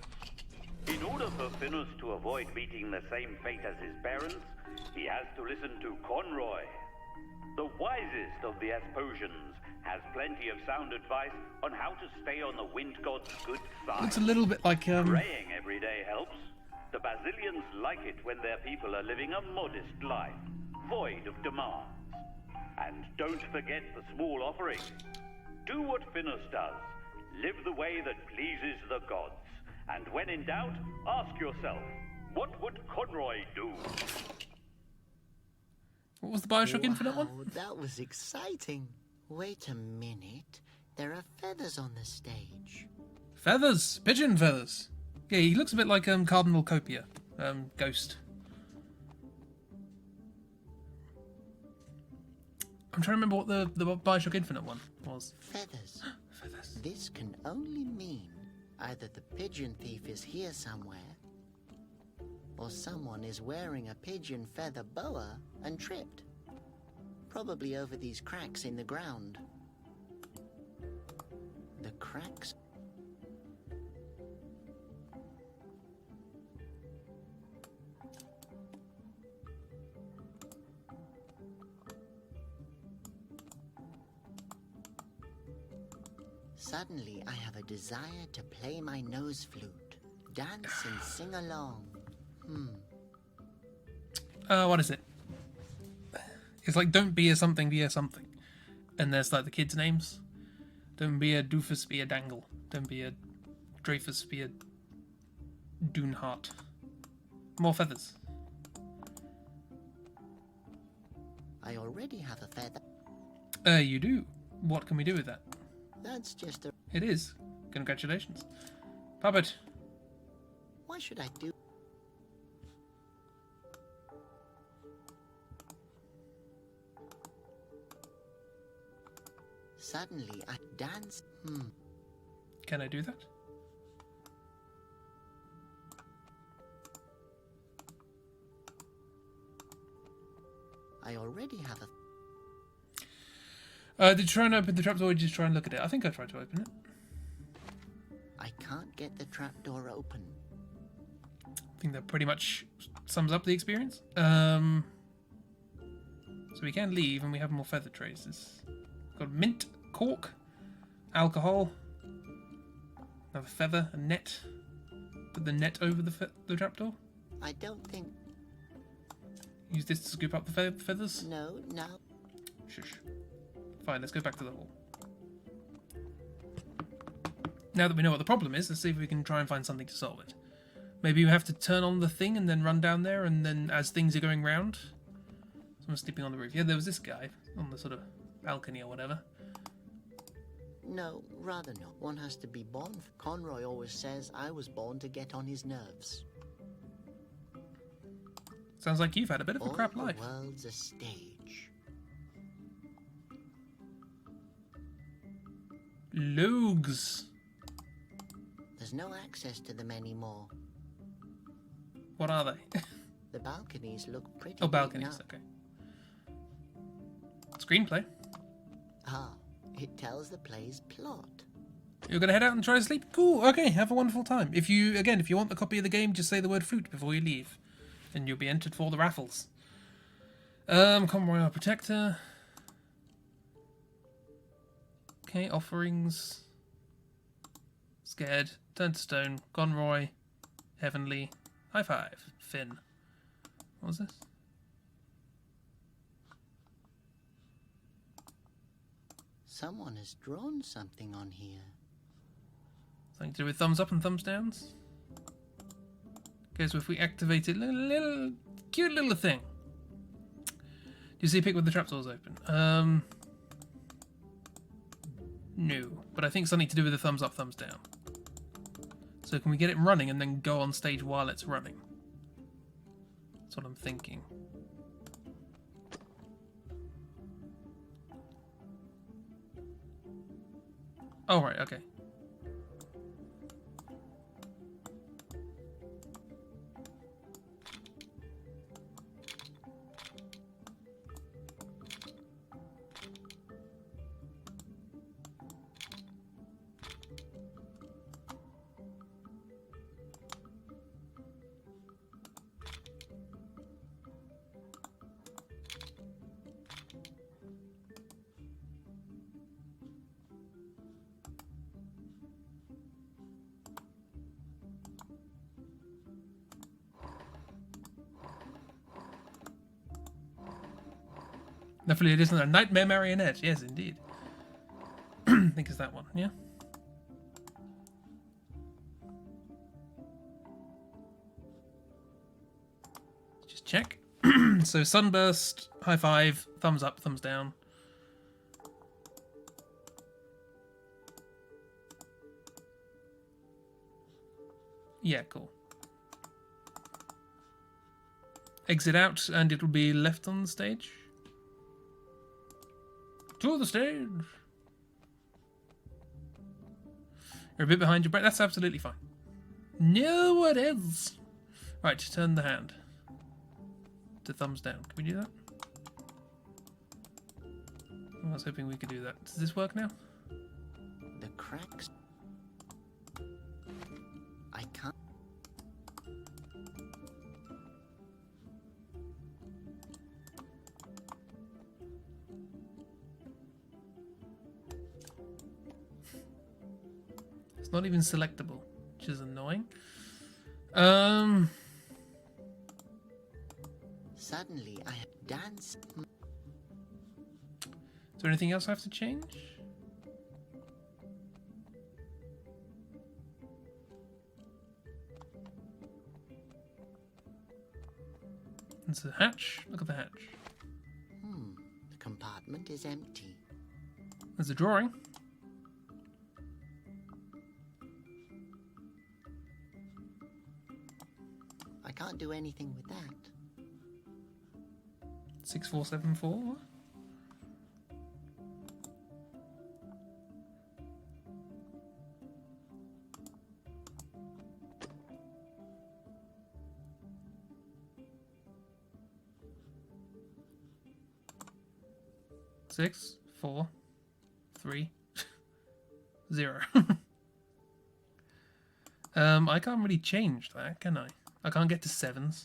In order for Phineas to avoid meeting the same fate as his parents, he has to listen to Conroy. The wisest of the Asposians has plenty of sound advice on how to stay on the wind god's good side. It's a little bit like Praying every day helps. The Basilians like it when their people are living a modest life, void of demands. And don't forget the small offering. Do what Phineas does. Live the way that pleases the gods. And when in doubt, ask yourself, what would Conroy do? What was the Bioshock Infinite one? Wow, that was exciting. Wait a minute. There are feathers on the stage. Feathers, pigeon feathers. Yeah, he looks a bit like Cardinal Copia, Ghost. I'm trying to remember what the Bioshock Infinite one was. Feathers. Feathers. This can only mean either the pigeon thief is here somewhere, or someone is wearing a pigeon feather boa and tripped. Probably over these cracks in the ground. The cracks? Suddenly, I have a desire to play my nose flute, dance and sing along. What is it? It's like, don't be a something, be a something. And there's like the kids' names. Don't be a doofus, be a dangle. Don't be a Dreyfus, be a Doonheart. More feathers. I already have a feather. You do. What can we do with that? That's just a... It is. Congratulations. Puppet. Why should I do... Suddenly, I dance... Can I do that? I already have a... Did you try and open the trapdoor or did you just try and look at it? I think I tried to open it. I can't get the trapdoor open. I think that pretty much sums up the experience. So we can leave and we have more feather traces. Got mint, cork, alcohol, another feather, a net. Put the net over the trapdoor. I don't think... Use this to scoop up the feathers. No. Shush. Fine, let's go back to the hall. Now that we know what the problem is, let's see if we can try and find something to solve it. Maybe you have to turn on the thing and then run down there, and then as things are going round... Someone's sleeping on the roof. Yeah, there was this guy on the sort of balcony or whatever. No, rather not. One has to be born. Conroy always says I was born to get on his nerves. Sounds like you've had a bit of a crap life. The world's a stage. Logs. There's no access to them anymore. What are they? The balconies look pretty. Oh, balconies, big now. okay. Screenplay. Ah, it tells the play's plot. You're gonna head out and try to sleep? Cool, okay, have a wonderful time. If you want a copy of the game, just say the word fruit before you leave. And you'll be entered for the raffles. Conroy Protector. Okay, offerings. Scared. Turn to stone. Conroy. Heavenly. High five. Finn. What was this? Someone has drawn something on here. Something to do with thumbs up and thumbs downs? Okay, so if we activate it, little cute little thing. Do you see a pic with the trapdoors open? No, but I think something to do with the thumbs up, thumbs down. So can we get it running and then go on stage while it's running? That's what I'm thinking. Oh, right, okay. Definitely it isn't a nightmare marionette. Yes, indeed. I think it's that one, yeah? Just check. So sunburst, high five, thumbs up, thumbs down. Yeah, cool. Exit out and it'll be left on the stage. To the stage. You're a bit behind your breath. That's absolutely fine. No, it is. Right, turn the hand to thumbs down. Can we do that? I was hoping we could do that. Does this work now? The cracks. I can't. It's not even selectable, which is annoying. Suddenly, I have danced. Is there anything else I have to change? It's a hatch. Look at the hatch. The compartment is empty. There's a drawing. I can't do anything with that. 6474. 6, 4, 3, 0. I can't really change that, can I? I can't get to 7s.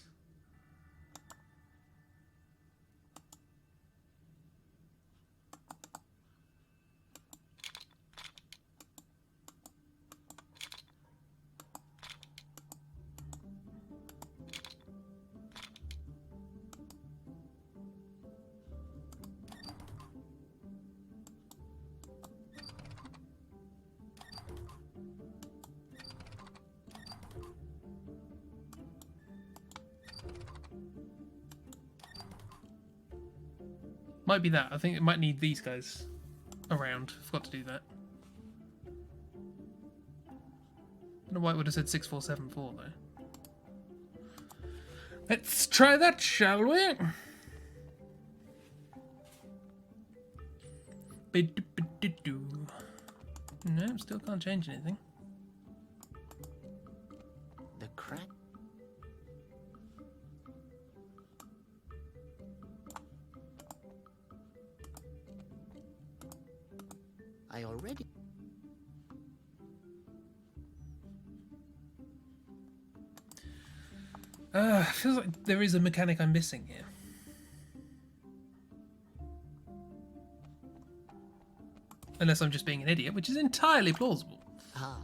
Might be that. I think it might need these guys around. Forgot to do that. Don't know why it would have said 6474 though. Let's try that, shall we? No, still can't change anything. The crack. I already... Feels like there is a mechanic I'm missing here. Unless I'm just being an idiot, which is entirely plausible. Ah,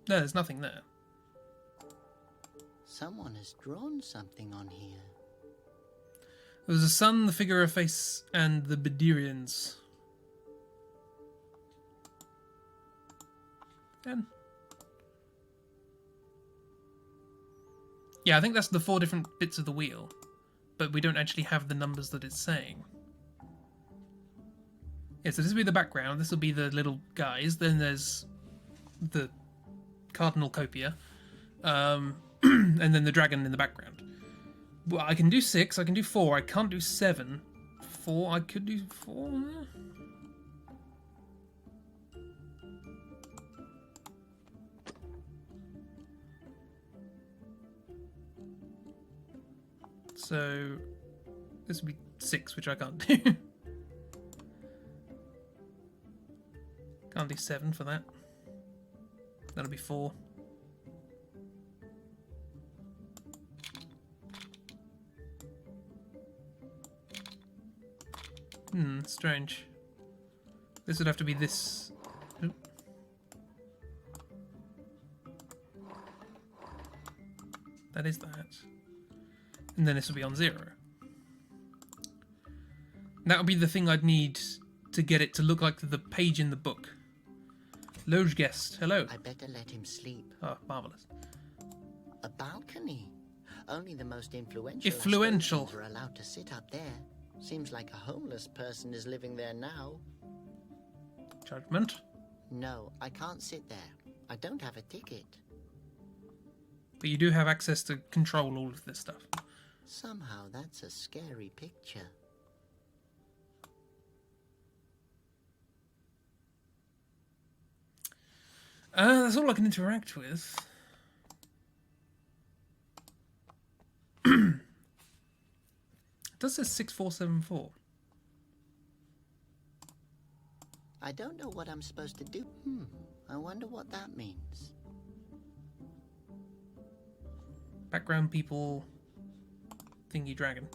No, there's nothing there. someone has drawn something on here. There was a sun, the figure of face, and the Bederians. And yeah, I think that's the 4 different bits of the wheel, but we don't actually have the numbers that it's saying. Yeah, so this will be the background, this will be the little guys, then there's the Cardinal Copia, and then the dragon in the background. Well, I can do 6, I can do 4, I can't do 7. 4, I could do 4. So this would be 6, which I can't do. Can't do 7 for that. That'll be 4. Strange. This would have to be this. Oop. That is that. And then this will be on 0. That would be the thing I'd need to get it to look like the page in the book. Loge guest, hello. I better let him sleep. Oh, marvellous. A balcony. Only the most influential Influential. are allowed to sit up there. Seems like a homeless person is living there now. Judgment. No, I can't sit there. I don't have a ticket. But you do have access to control all of this stuff. Somehow that's a scary picture. That's all I can interact with. It does say 6474. I don't know what I'm supposed to do. I wonder what that means. Background people. Thingy dragon.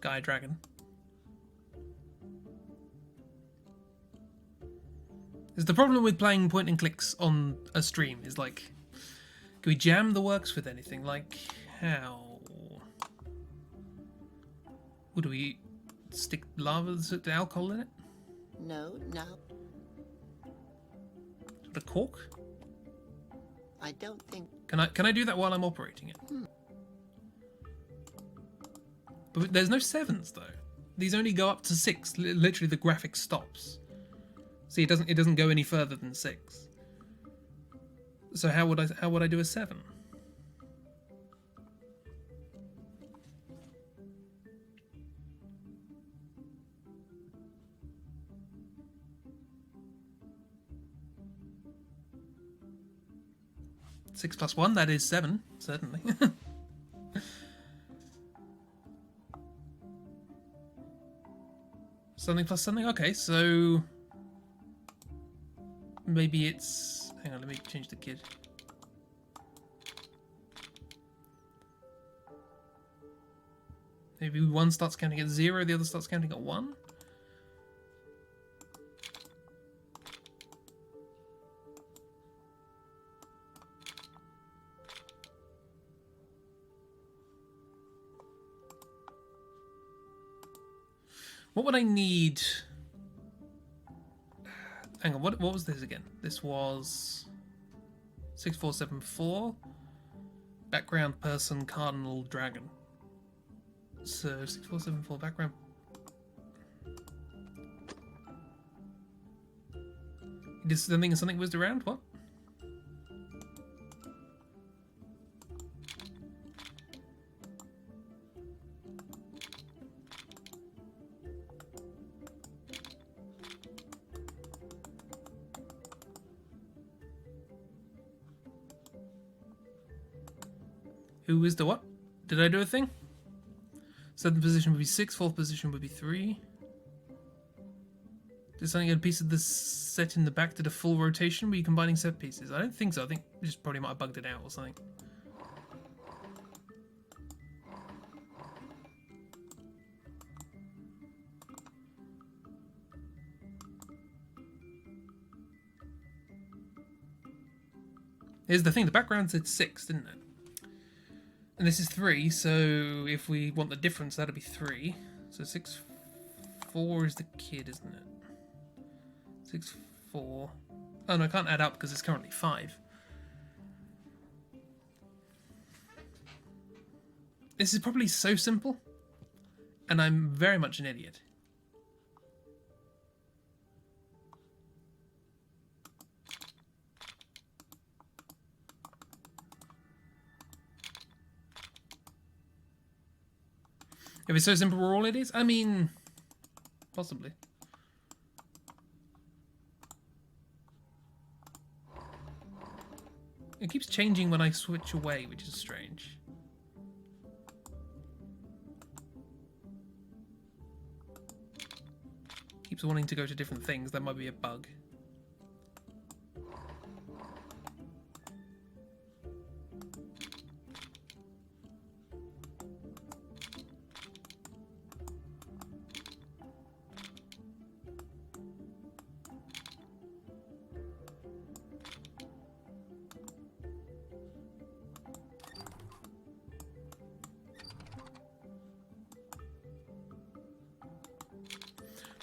Guy dragon. Is the problem with playing point and clicks on a stream is like, can we jam the works with anything? Like, how? Would we stick lava, the alcohol in it? No. The cork? I don't think... Can I do that while I'm operating it? But there's no 7s though. These only go up to 6. Literally the graphic stops. See, it doesn't go any further than 6. So how would I do a 7? Six plus 1, that is 7, certainly. Something plus something? Okay, so... maybe it's... hang on, let me change the kid. Maybe one starts counting at 0, the other starts counting at 1? What would I need? Hang on, what was this again? This was 6474. Background person, cardinal dragon. So 6474 background. Did something whizzed around? What? Who is the what? Did I do a thing? 7th position would be 6, 4th position would be 3. Did something add a piece of the set in the back to the full rotation? Were you combining set pieces? I don't think so. I think we just probably might have bugged it out or something. Here's the thing, the background said 6, didn't it? And this is 3, so if we want the difference, that'd be 3. So 6, 4 is the kid, isn't it? 6, 4. Oh no, I can't add up because it's currently 5. This is probably so simple, and I'm very much an idiot. If it's so simple, we're all idiots? I mean, possibly. It keeps changing when I switch away, which is strange. Keeps wanting to go to different things. That might be a bug.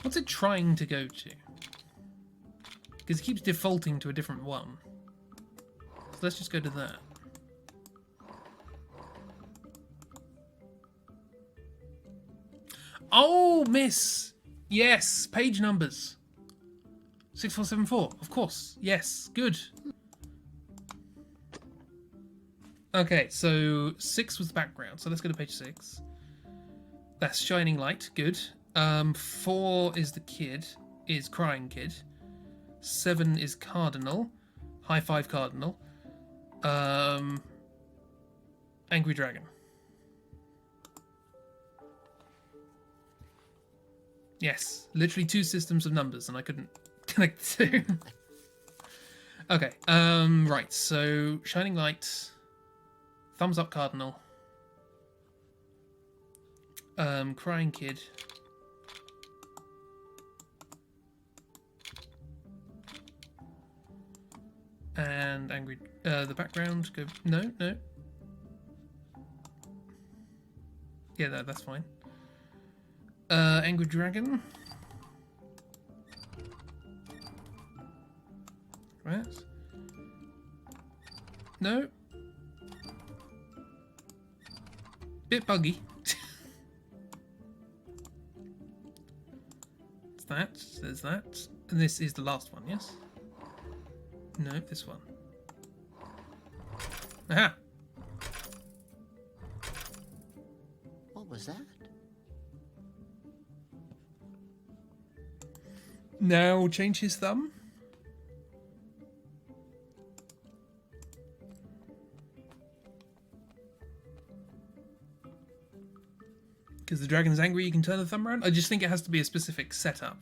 What's it trying to go to? Because it keeps defaulting to a different one. So let's just go to that. Oh, miss! Yes, page numbers. 6474, of course. Yes, good. Okay, so 6 was the background. So let's go to page 6. That's shining light, good. 4 is the kid, is crying kid. 7 is cardinal, high 5 cardinal. Angry dragon. Yes, literally 2 systems of numbers, and I couldn't connect the 2. Okay, right, so shining light, thumbs up cardinal, crying kid. And angry, the background, go, no. Yeah, that's fine. Angry dragon. Right. No. Bit buggy. There's that. And this is the last one, yes? No, this one. Aha! What was that? Now change his thumb. Because the dragon's angry, you can turn the thumb around. I just think it has to be a specific setup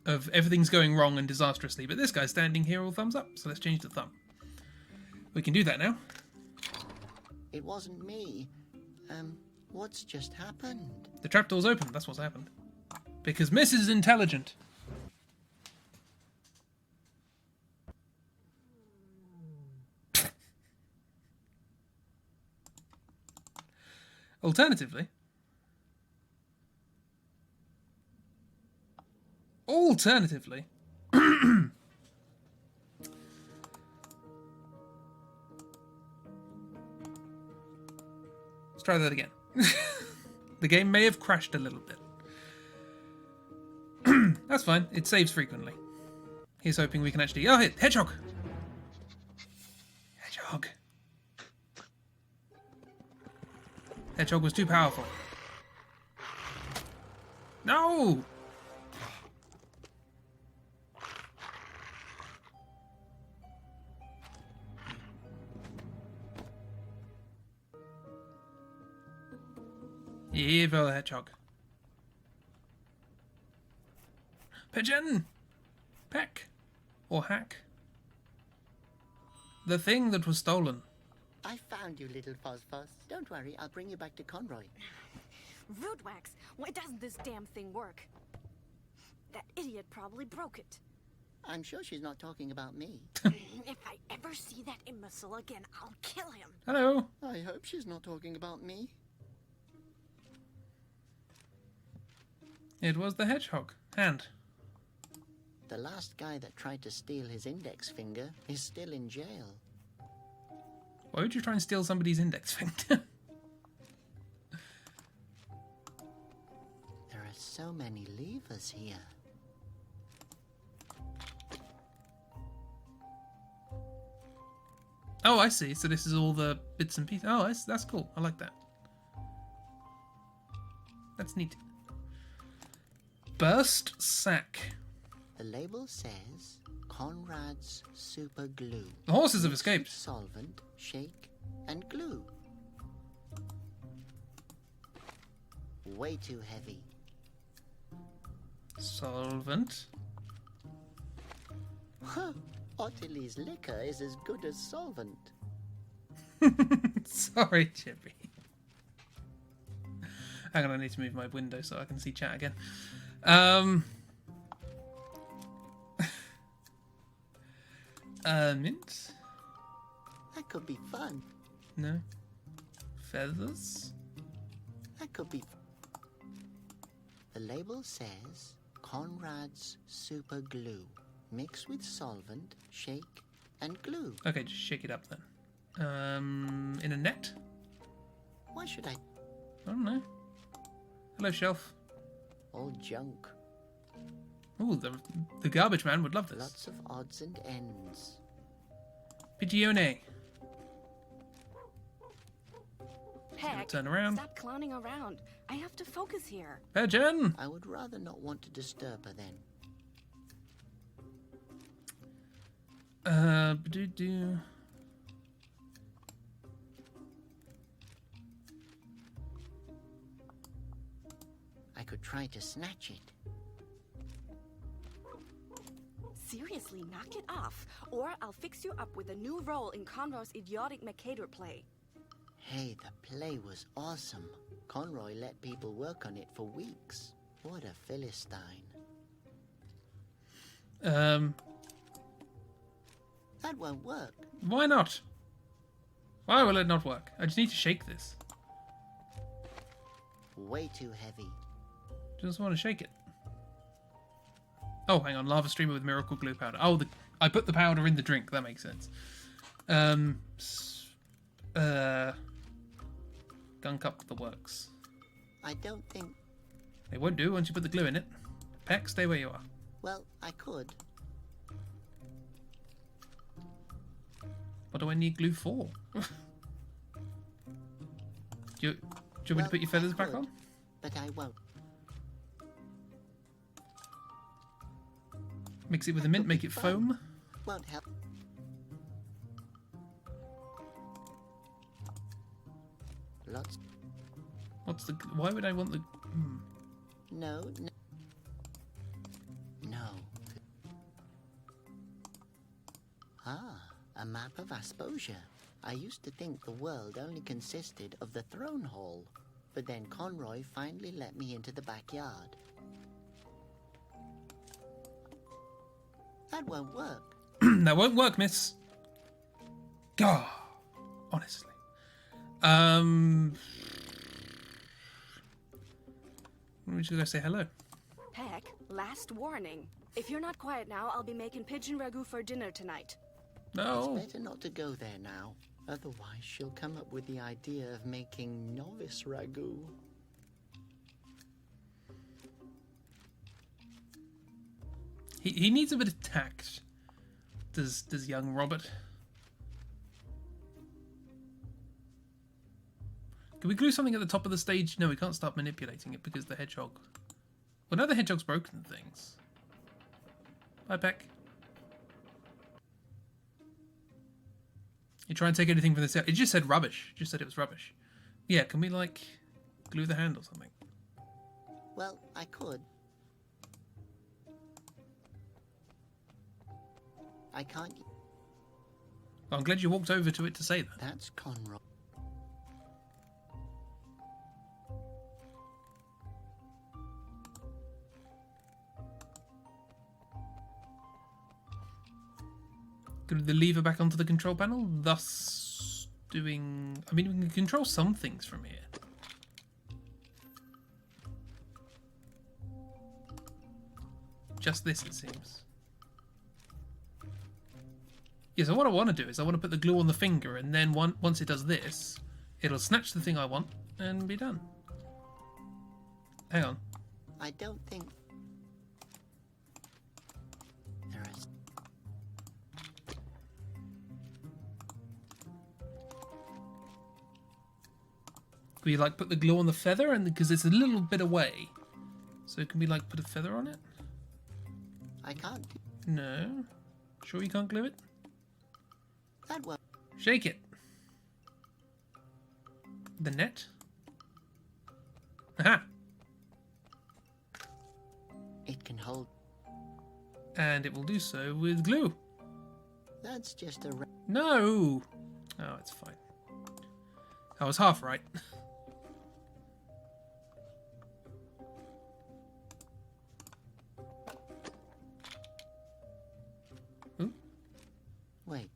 of everything's going wrong and disastrously, but this guy's standing here all thumbs up, so let's change the thumb. We can do that now. It wasn't me. What's just happened? The trapdoor's open, that's what's happened. Because Miss is intelligent. Alternatively, let's try that again. The game may have crashed a little bit. That's fine, it saves frequently. Here's hoping we can actually... Oh, hit hedgehog! Hedgehog. Hedgehog was too powerful. No! Evil hedgehog. Pigeon! Peck. Or hack. The thing that was stolen. I found you, little Phosphos. Don't worry, I'll bring you back to Conroy. Rootwax, why doesn't this damn thing work? That idiot probably broke it. I'm sure she's not talking about me. If I ever see that imbecile again, I'll kill him. Hello. I hope she's not talking about me. It was the hedgehog. Hand. The last guy that tried to steal his index finger is still in jail. Why would you try and steal somebody's index finger? There are so many levers here. Oh, I see. So this is all the bits and pieces. Oh, that's cool. I like that. That's neat. Burst sack. The label says Conrad's super glue. The horses have Mix escaped. with solvent, shake, and glue. Way too heavy. Solvent. Huh. Ottilie's liquor is as good as solvent. Sorry, Chippy. Hang on, I need to move my window so I can see chat again. Mint? That could be fun. No. Feathers? That could be. The label says Conrad's super glue. Mix with solvent, shake, and glue. Okay, just shake it up then. In a net? Why should I? I don't know. Hello, shelf. All junk. Ooh, the garbage man would love this. Lots of odds and ends. Pigeon. Heck, Turn around. stop clowning around. I have to focus here. Pigeon! I would rather not want to disturb her then. Ba-do-do. I could try to snatch it. Seriously, knock it off, or I'll fix you up with a new role in Conroy's idiotic Mercator play. Hey, the play was awesome. Conroy let people work on it for weeks. What a Philistine. That won't work. Why not? Why will it not work? I just need to shake this. Way too heavy. Just want to shake it. Oh, hang on. Lava streamer with miracle glue powder. Oh, I put the powder in the drink. That makes sense. Gunk up the works. I don't think... It won't do once you put the glue in it. Peck, stay where you are. Well, I could. What do I need glue for? Do you want me to put your feathers back on? But I won't. Mix it with the mint, make it foam. Won't help. Lots. What's the... Why would I want the... No. Ah, a map of Asposia. I used to think the world only consisted of the throne hall, but then Conroy finally let me into the backyard. That won't work. That won't work, miss. God, honestly. We're just gonna say hello. Peck, last warning. If you're not quiet now, I'll be making pigeon ragu for dinner tonight. No. It's better not to go there now. Otherwise, she'll come up with the idea of making novice ragu. He needs a bit of tact. Does young Robert? Can we glue something at the top of the stage? No, we can't start manipulating it because the hedgehog... Well, now the hedgehog's broken things. Bye, Peck. You try and take anything from this out. It just said rubbish. It just said it was rubbish. Yeah, can we, like... glue the hand or something. Well, I could. I can't. Well, I'm glad you walked over to it to say that. That's Conroy. Glue the lever back onto the control panel, thus doing... I mean, we can control some things from here. Just this, it seems. Yeah, so what I want to do is I want to put the glue on the finger, and then once it does this, it'll snatch the thing I want and be done. Hang on. I don't think there is. Can we like put the glue on the feather, and because it's a little bit away, so can we like put a feather on it? I can't. No. Sure you can't glue it? That won't. Shake it. The net. Aha. It can hold. And it will do so with glue. That's just a. No. Oh, it's fine. I was half right. Wait.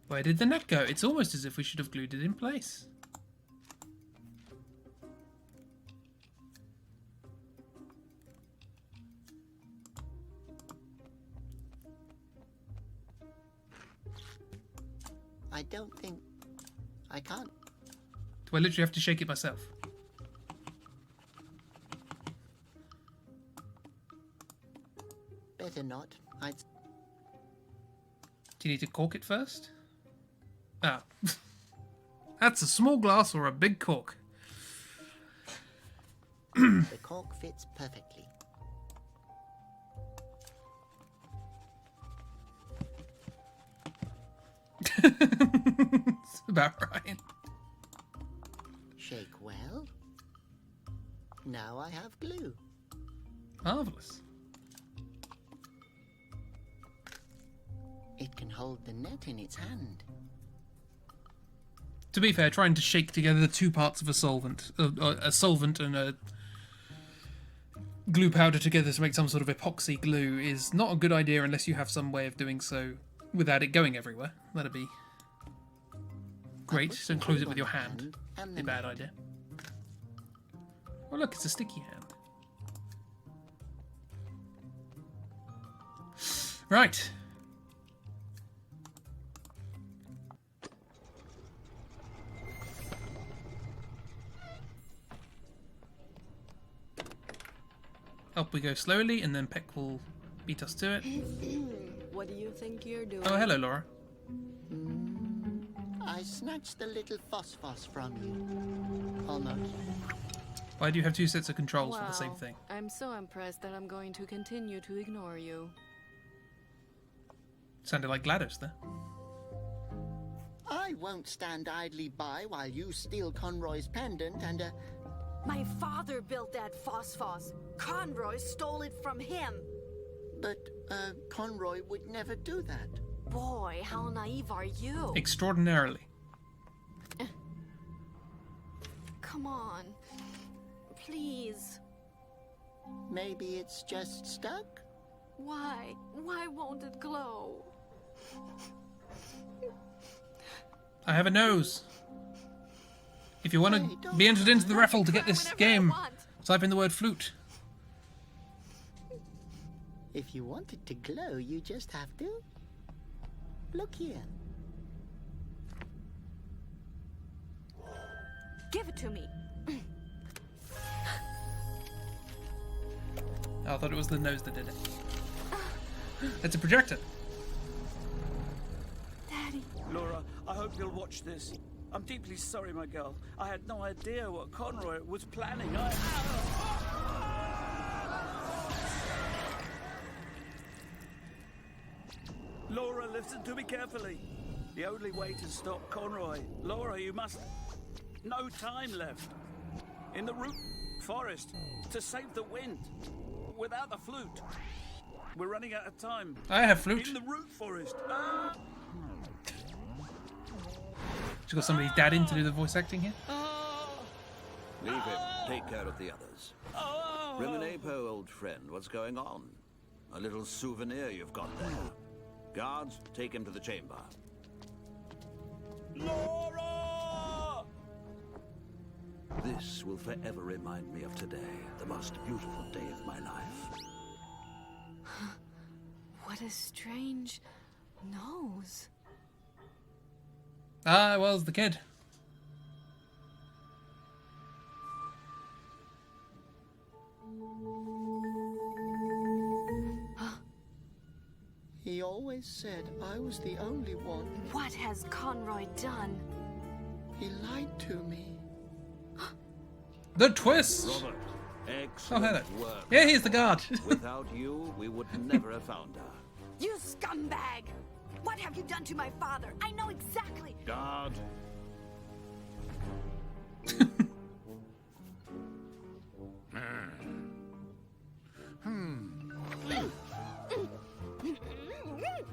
Where did the net go? It's almost as if we should have glued it in place. I don't think. I can't. Do I literally have to shake it myself? Better not. I'd. Do you need to cork it first? Ah. That's a small glass or a big cork. The cork fits perfectly. It's about right. Shake well. Now I have glue. Marvellous. It can hold the net in its hand. To be fair, trying to shake together the two parts of a solvent and a glue powder together to make some sort of epoxy glue is not a good idea unless you have some way of doing so without it going everywhere. That'd be great. Don't close it with your hand. A bad idea. Oh look, it's a sticky hand. Right. Up we go slowly, and then Peck will beat us to it. What do you think you're doing? Oh, hello, Laura. I snatched the little phosphos from you. Almost. Why do you have two sets of controls for the same thing? I'm so impressed that I'm going to continue to ignore you. Sounded like GLaDOS there. I won't stand idly by while you steal Conroy's pendant and My father built that phosphos. Conroy stole it from him. But, Conroy would never do that. Boy, how naive are you? Extraordinarily. Come on. Please. Maybe it's just stuck? Why? Why won't it glow? I have a nose. If you want to be entered into the raffle to get this game, type in the word flute. If you want it to glow, you just have to... Look here. Give it to me. I thought it was the nose that did it. It's a projector. Daddy. Laura, I hope you'll watch this. I'm deeply sorry, my girl. I had no idea what Conroy was planning. Laura, listen to me carefully. The only way to stop Conroy... Laura, you must... No time left. In the root forest. To save the wind. Without the flute. We're running out of time. I have flute. In the root forest. Ah! She's got somebody's dad in to do the voice acting here. Leave him. Take care of the others. Rimenepo, old friend, what's going on? A little souvenir you've got there. Guards, take him to the chamber. Laura! This will forever remind me of today, the most beautiful day of my life. What a strange nose. Ah, well, it's the kid. He always said I was the only one. What has Conroy done? He lied to me. The twist! Robert, Oh, excellent hello. work. Yeah, he's the guard. Without you, we would never have found her. You scumbag! What have you done to my father? I know exactly. Guard.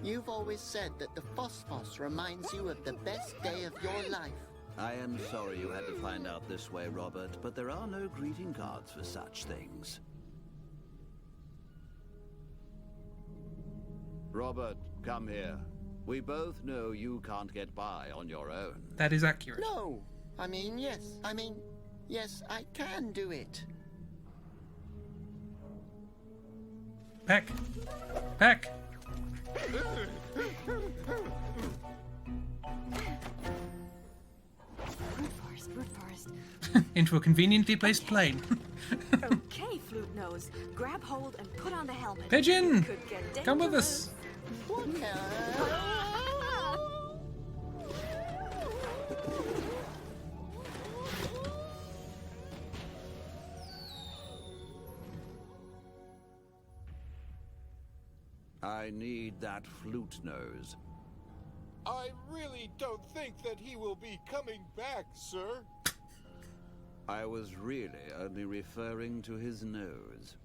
You've always said that the phosphos reminds you of the best day of your life. I am sorry you had to find out this way, Robert, but there are no greeting cards for such things. Robert, come here. We both know you can't get by on your own. That is accurate. No. Yes, I can do it. Peck. Peck. Root forest. Into a conveniently placed plane. Okay, Flute Nose. Grab hold and put on the helmet. Pigeon! Could get Come with dangerous. us. I need that flute nose. I really don't think that he will be coming back, sir. I was really only referring to his nose.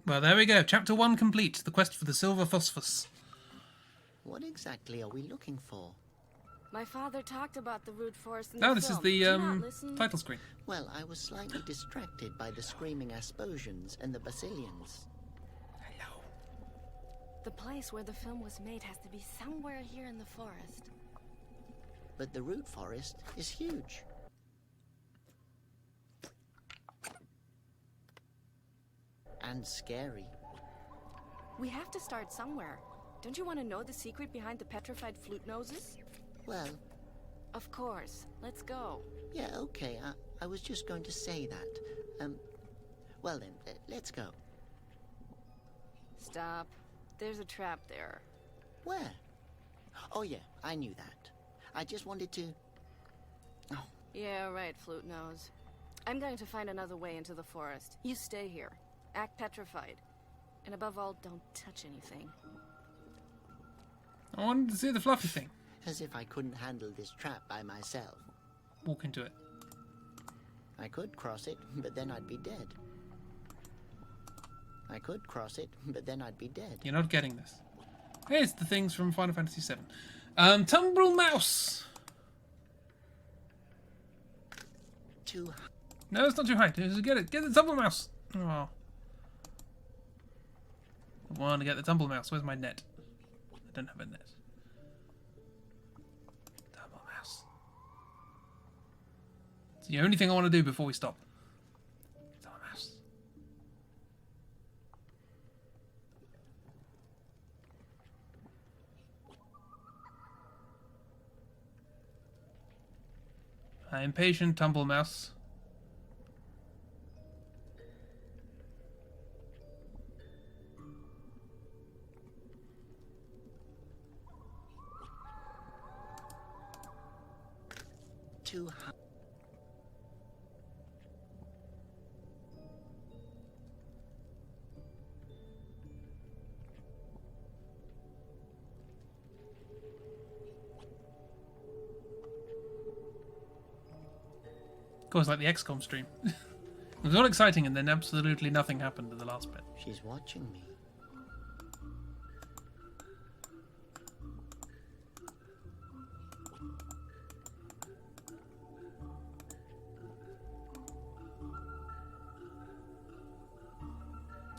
Well, there we go. Chapter 1 complete. The quest for the silver phosphorus. What exactly are we looking for? My father talked about the root forest in No, the this is film. the Did you not listen? title screen. Well, I was slightly distracted by the screaming Asposians and the Basilians. The place where the film was made has to be somewhere here in the forest. But the root forest is huge. And scary. We have to start somewhere. Don't you want to know the secret behind the petrified flute noses? Well, of course. Let's go. yeah, okay. I was just going to say that. Well then, let's go. Stop. There's a trap there. Where? Oh yeah, I knew that. I just wanted to... Oh. Yeah, right, Flute Nose. I'm going to find another way into the forest. You stay here. Act petrified. And above all, don't touch anything. I wanted to see the fluffy thing. As if I couldn't handle this trap by myself. Walk into it. I could cross it, but then I'd be dead. I could cross it, but then I'd be dead. You're not getting this. Here's the things from Final Fantasy VII. Tumble Mouse. Too high. No, it's not too high. Just get it. Get the Tumble Mouse. Oh. I want to get the Tumble Mouse. Where's my net? I don't have a net. Tumble Mouse. It's the only thing I want to do before we stop. Tumble Mouse. I am patient, Tumble Mouse. Too high. course, like the XCOM stream. It was all exciting, and then absolutely nothing happened in the last bit. She's watching me.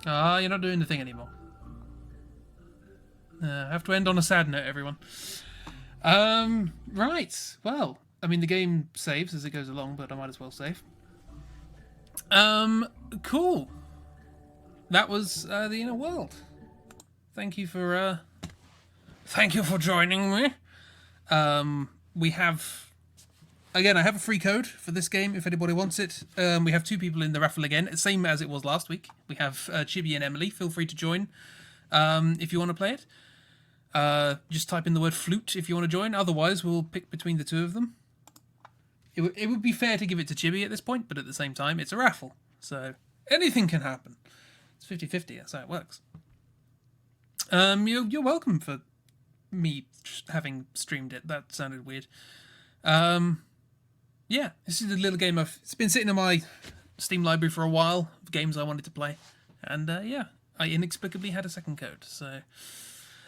Ah, you're not doing the thing anymore. I have to end on a sad note, everyone. Right. Well, I mean, the game saves as it goes along, but I might as well save. Cool. That was the Inner World. Thank you for joining me. We have, again, I have a free code for this game if anybody wants it. We have 2 people in the raffle again, same as it was last week. We have Chibi and Emily. Feel free to join if you want to play it. Just type in the word flute if you want to join. Otherwise, we'll pick between the 2 of them. It would be fair to give it to Chibi at this point, but at the same time, it's a raffle. So anything can happen. It's 50-50, that's how it works. You're welcome for me having streamed it. That sounded weird. Yeah, this is a little game it's been sitting in my Steam library for a while, of games I wanted to play. And yeah, I inexplicably had a second code. So,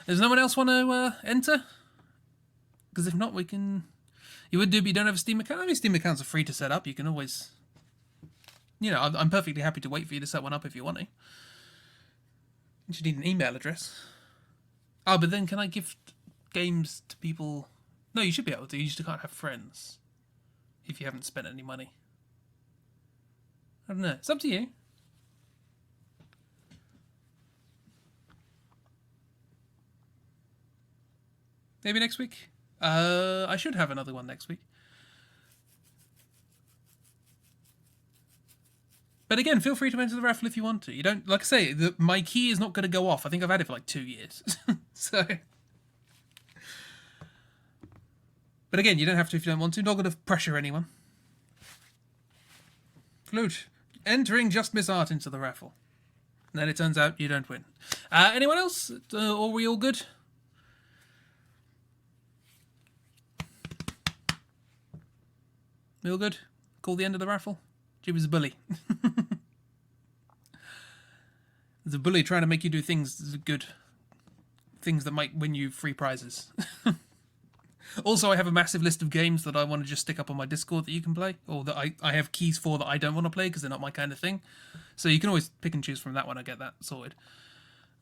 does no one else want to enter? Because if not, we can... You would do, but you don't have a Steam account? I mean, Steam accounts are free to set up. You can always... You know, I'm perfectly happy to wait for you to set one up if you want to. You should need an email address. Oh, but then can I gift games to people? No, you should be able to. You just can't have friends if you haven't spent any money. I don't know. It's up to you. Maybe next week? I should have another one next week. But again, feel free to enter the raffle if you want to. You don't, like I say, my key is not going to go off. I think I've had it for like 2 years. So, but again, you don't have to if you don't want to. Not going to pressure anyone. Flute, entering Just Miss Art into the raffle. And then it turns out you don't win. Anyone else? Or are we all good? We all good? Call the end of the raffle? Jimmy's a bully. There's a bully trying to make you do things that are good. Things that might win you free prizes. Also, I have a massive list of games that I want to just stick up on my Discord that you can play. Or that I have keys for that I don't want to play because they're not my kind of thing. So you can always pick and choose from that one. I get that sorted.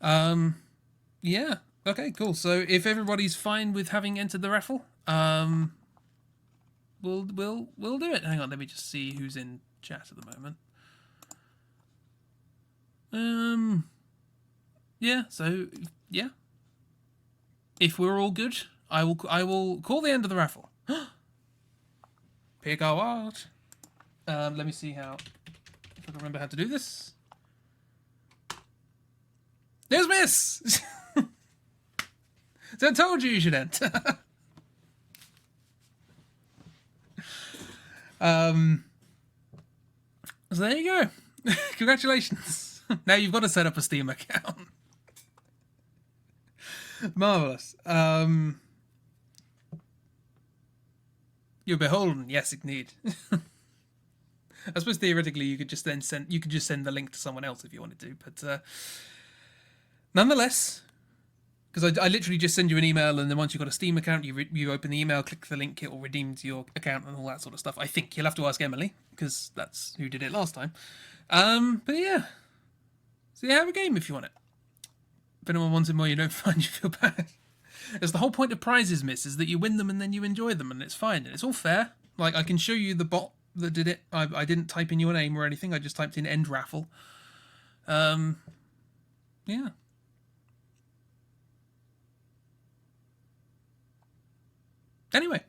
Yeah. Okay, cool. So if everybody's fine with having entered the raffle, we'll do it. Hang on, let me just see who's in chat at the moment. Yeah, so yeah. If we're all good, I will call the end of the raffle. Pick our art. Let me see how, if I can remember how to do this. There's Miss. So I told you should enter. So there you go. Congratulations. Now you've got to set up a Steam account. Marvellous. You're beholden. Yes, indeed. I suppose theoretically you could just then send the link to someone else if you wanted to, but nonetheless, because I literally just send you an email, and then once you've got a Steam account, you open the email, click the link, it will redeem to your account and all that sort of stuff. I think you'll have to ask Emily, because that's who did it last time. But yeah. So yeah, have a game if you want it. If anyone wants it more, you don't find you feel bad. As the whole point of prizes, Miss, is that you win them and then you enjoy them, and it's fine, and it's all fair. Like, I can show you the bot that did it. I didn't type in your name or anything, I just typed in end raffle. Yeah. Anyway,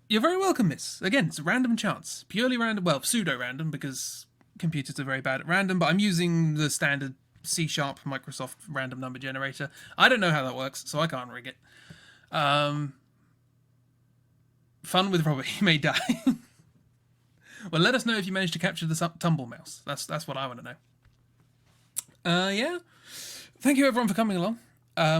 you're very welcome, Miss. Again, it's a random chance. Purely random, well, pseudo-random, because computers are very bad at random, but I'm using the standard C# Microsoft random number generator. I don't know how that works, so I can't rig it. Fun with Robert, he may die. Well, let us know if you managed to capture the tumble mouse. That's what I want to know. Yeah. Thank you everyone for coming along.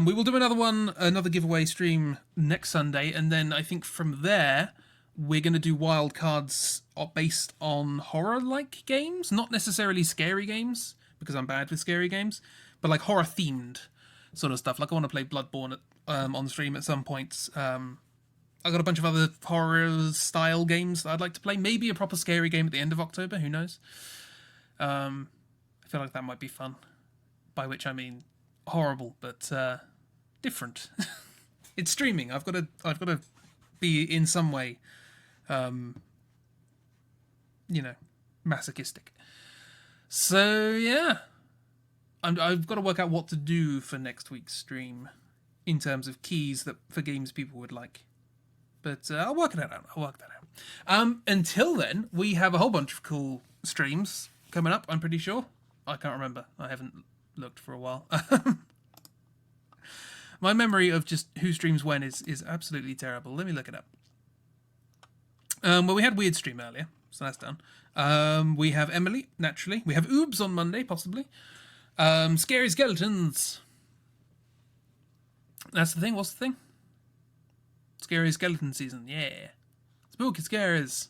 We will do another giveaway stream next Sunday, and then I think from there we're going to do wild cards based on horror-like games, not necessarily scary games, because I'm bad with scary games, but like horror-themed sort of stuff. Like I want to play Bloodborne on stream at some point. I've got a bunch of other horror-style games that I'd like to play. Maybe a proper scary game at the end of October, who knows? I feel like that might be fun. By which I mean horrible, but different. It's streaming. I've got to be in some way, masochistic. So yeah, I've got to work out what to do for next week's stream in terms of keys for games people would like. But I'll work that out. Until then, we have a whole bunch of cool streams coming up. I'm pretty sure. I can't remember. I haven't looked for a while. My memory of just who streams when is absolutely terrible. Let me look it up. Well, we had Weird Stream earlier, so that's done. We have Emily, naturally. We have Oobs on Monday, possibly. Scary Skeletons. That's the thing. What's the thing? Scary Skeleton season. Yeah. Spooky scares.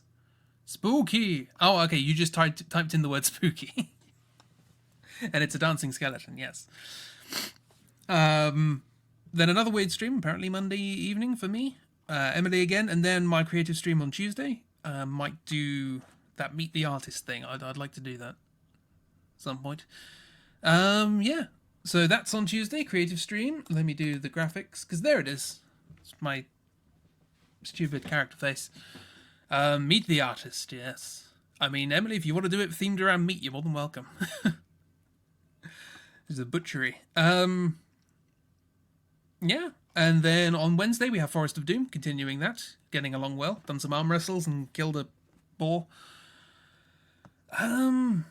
Spooky. Oh, okay. You just typed in the word spooky. And it's a dancing skeleton, yes. Then another weird stream, apparently Monday evening for me. Emily again, and then my creative stream on Tuesday. Might do that Meet the Artist thing. I'd like to do that at some point. Yeah. So that's on Tuesday, creative stream. Let me do the graphics, because there it is. It's my stupid character face. Meet the Artist, yes. I mean, Emily, if you want to do it themed around meat, you're more than welcome. There's a butchery. Yeah, and then on Wednesday we have Forest of Doom, continuing that, getting along well. Done some arm wrestles and killed a boar. Yeah,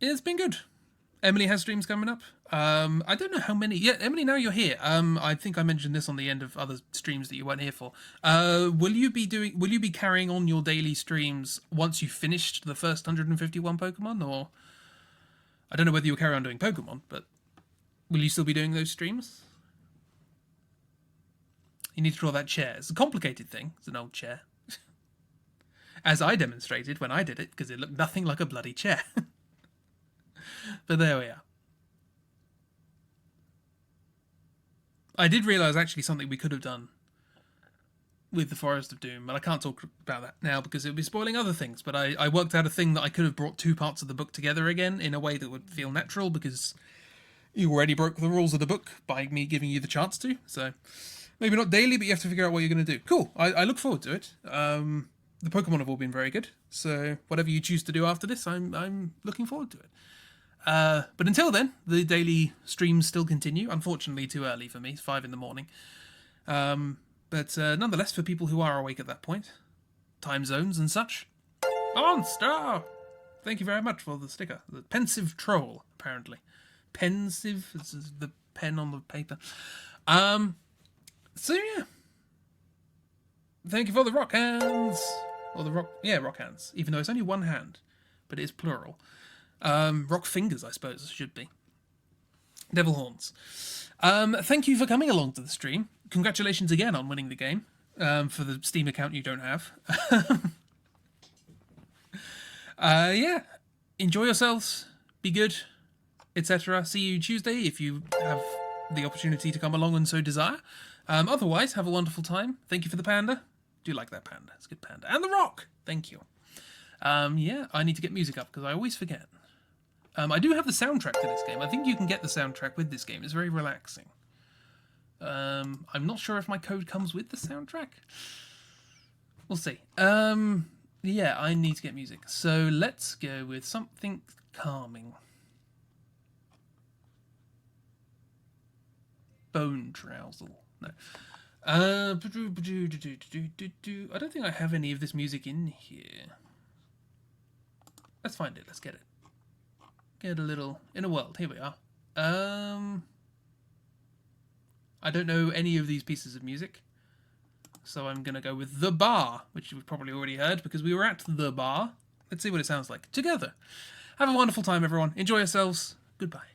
it's been good. Emily has streams coming up. I don't know how many. Yeah, Emily, now you're here. I think I mentioned this on the end of other streams that you weren't here for. Will you be carrying on your daily streams once you've finished the first 151 Pokemon, or I don't know whether you'll carry on doing Pokemon, but will you still be doing those streams? You need to draw that chair. It's a complicated thing. It's an old chair. As I demonstrated when I did it, because it looked nothing like a bloody chair. But there we are. I did realise actually something we could have done with the Forest of Doom, and I can't talk about that now because it would be spoiling other things, but I worked out a thing that I could have brought two parts of the book together again in a way that would feel natural, because you already broke the rules of the book by me giving you the chance to, so maybe not daily, but you have to figure out what you're going to do. Cool, I look forward to it. The Pokemon have all been very good, so whatever you choose to do after this, I'm looking forward to it. But until then, the daily streams still continue. Unfortunately, too early for me. It's 5 a.m. But nonetheless, for people who are awake at that point, time zones and such. Monster! Thank you very much for the sticker. The pensive troll, apparently. Pensive? This is the pen on the paper. So yeah. Thank you for the rock hands. Or the rock hands. Even though it's only one hand, but it is plural. Rock fingers, I suppose, should be. Devil horns. Thank you for coming along to the stream. Congratulations again on winning the game. For the Steam account you don't have. Yeah. Enjoy yourselves. Be good. Etc. See you Tuesday if you have the opportunity to come along and so desire. Otherwise, have a wonderful time. Thank you for the panda. Do like that panda. It's a good panda. And the rock. Thank you. Yeah, I need to get music up because I always forget. I do have the soundtrack to this game. I think you can get the soundtrack with this game. It's very relaxing. I'm not sure if my code comes with the soundtrack. We'll see. Yeah, I need to get music. So let's go with something calming. Bone Trousel. No. I don't think I have any of this music in here. Let's find it. Let's get it. Get a little Inner World. Here we are. I don't know any of these pieces of music, so I'm going to go with The Bar, which you've probably already heard because we were at The Bar. Let's see what it sounds like together. Have a wonderful time, everyone. Enjoy yourselves. Goodbye.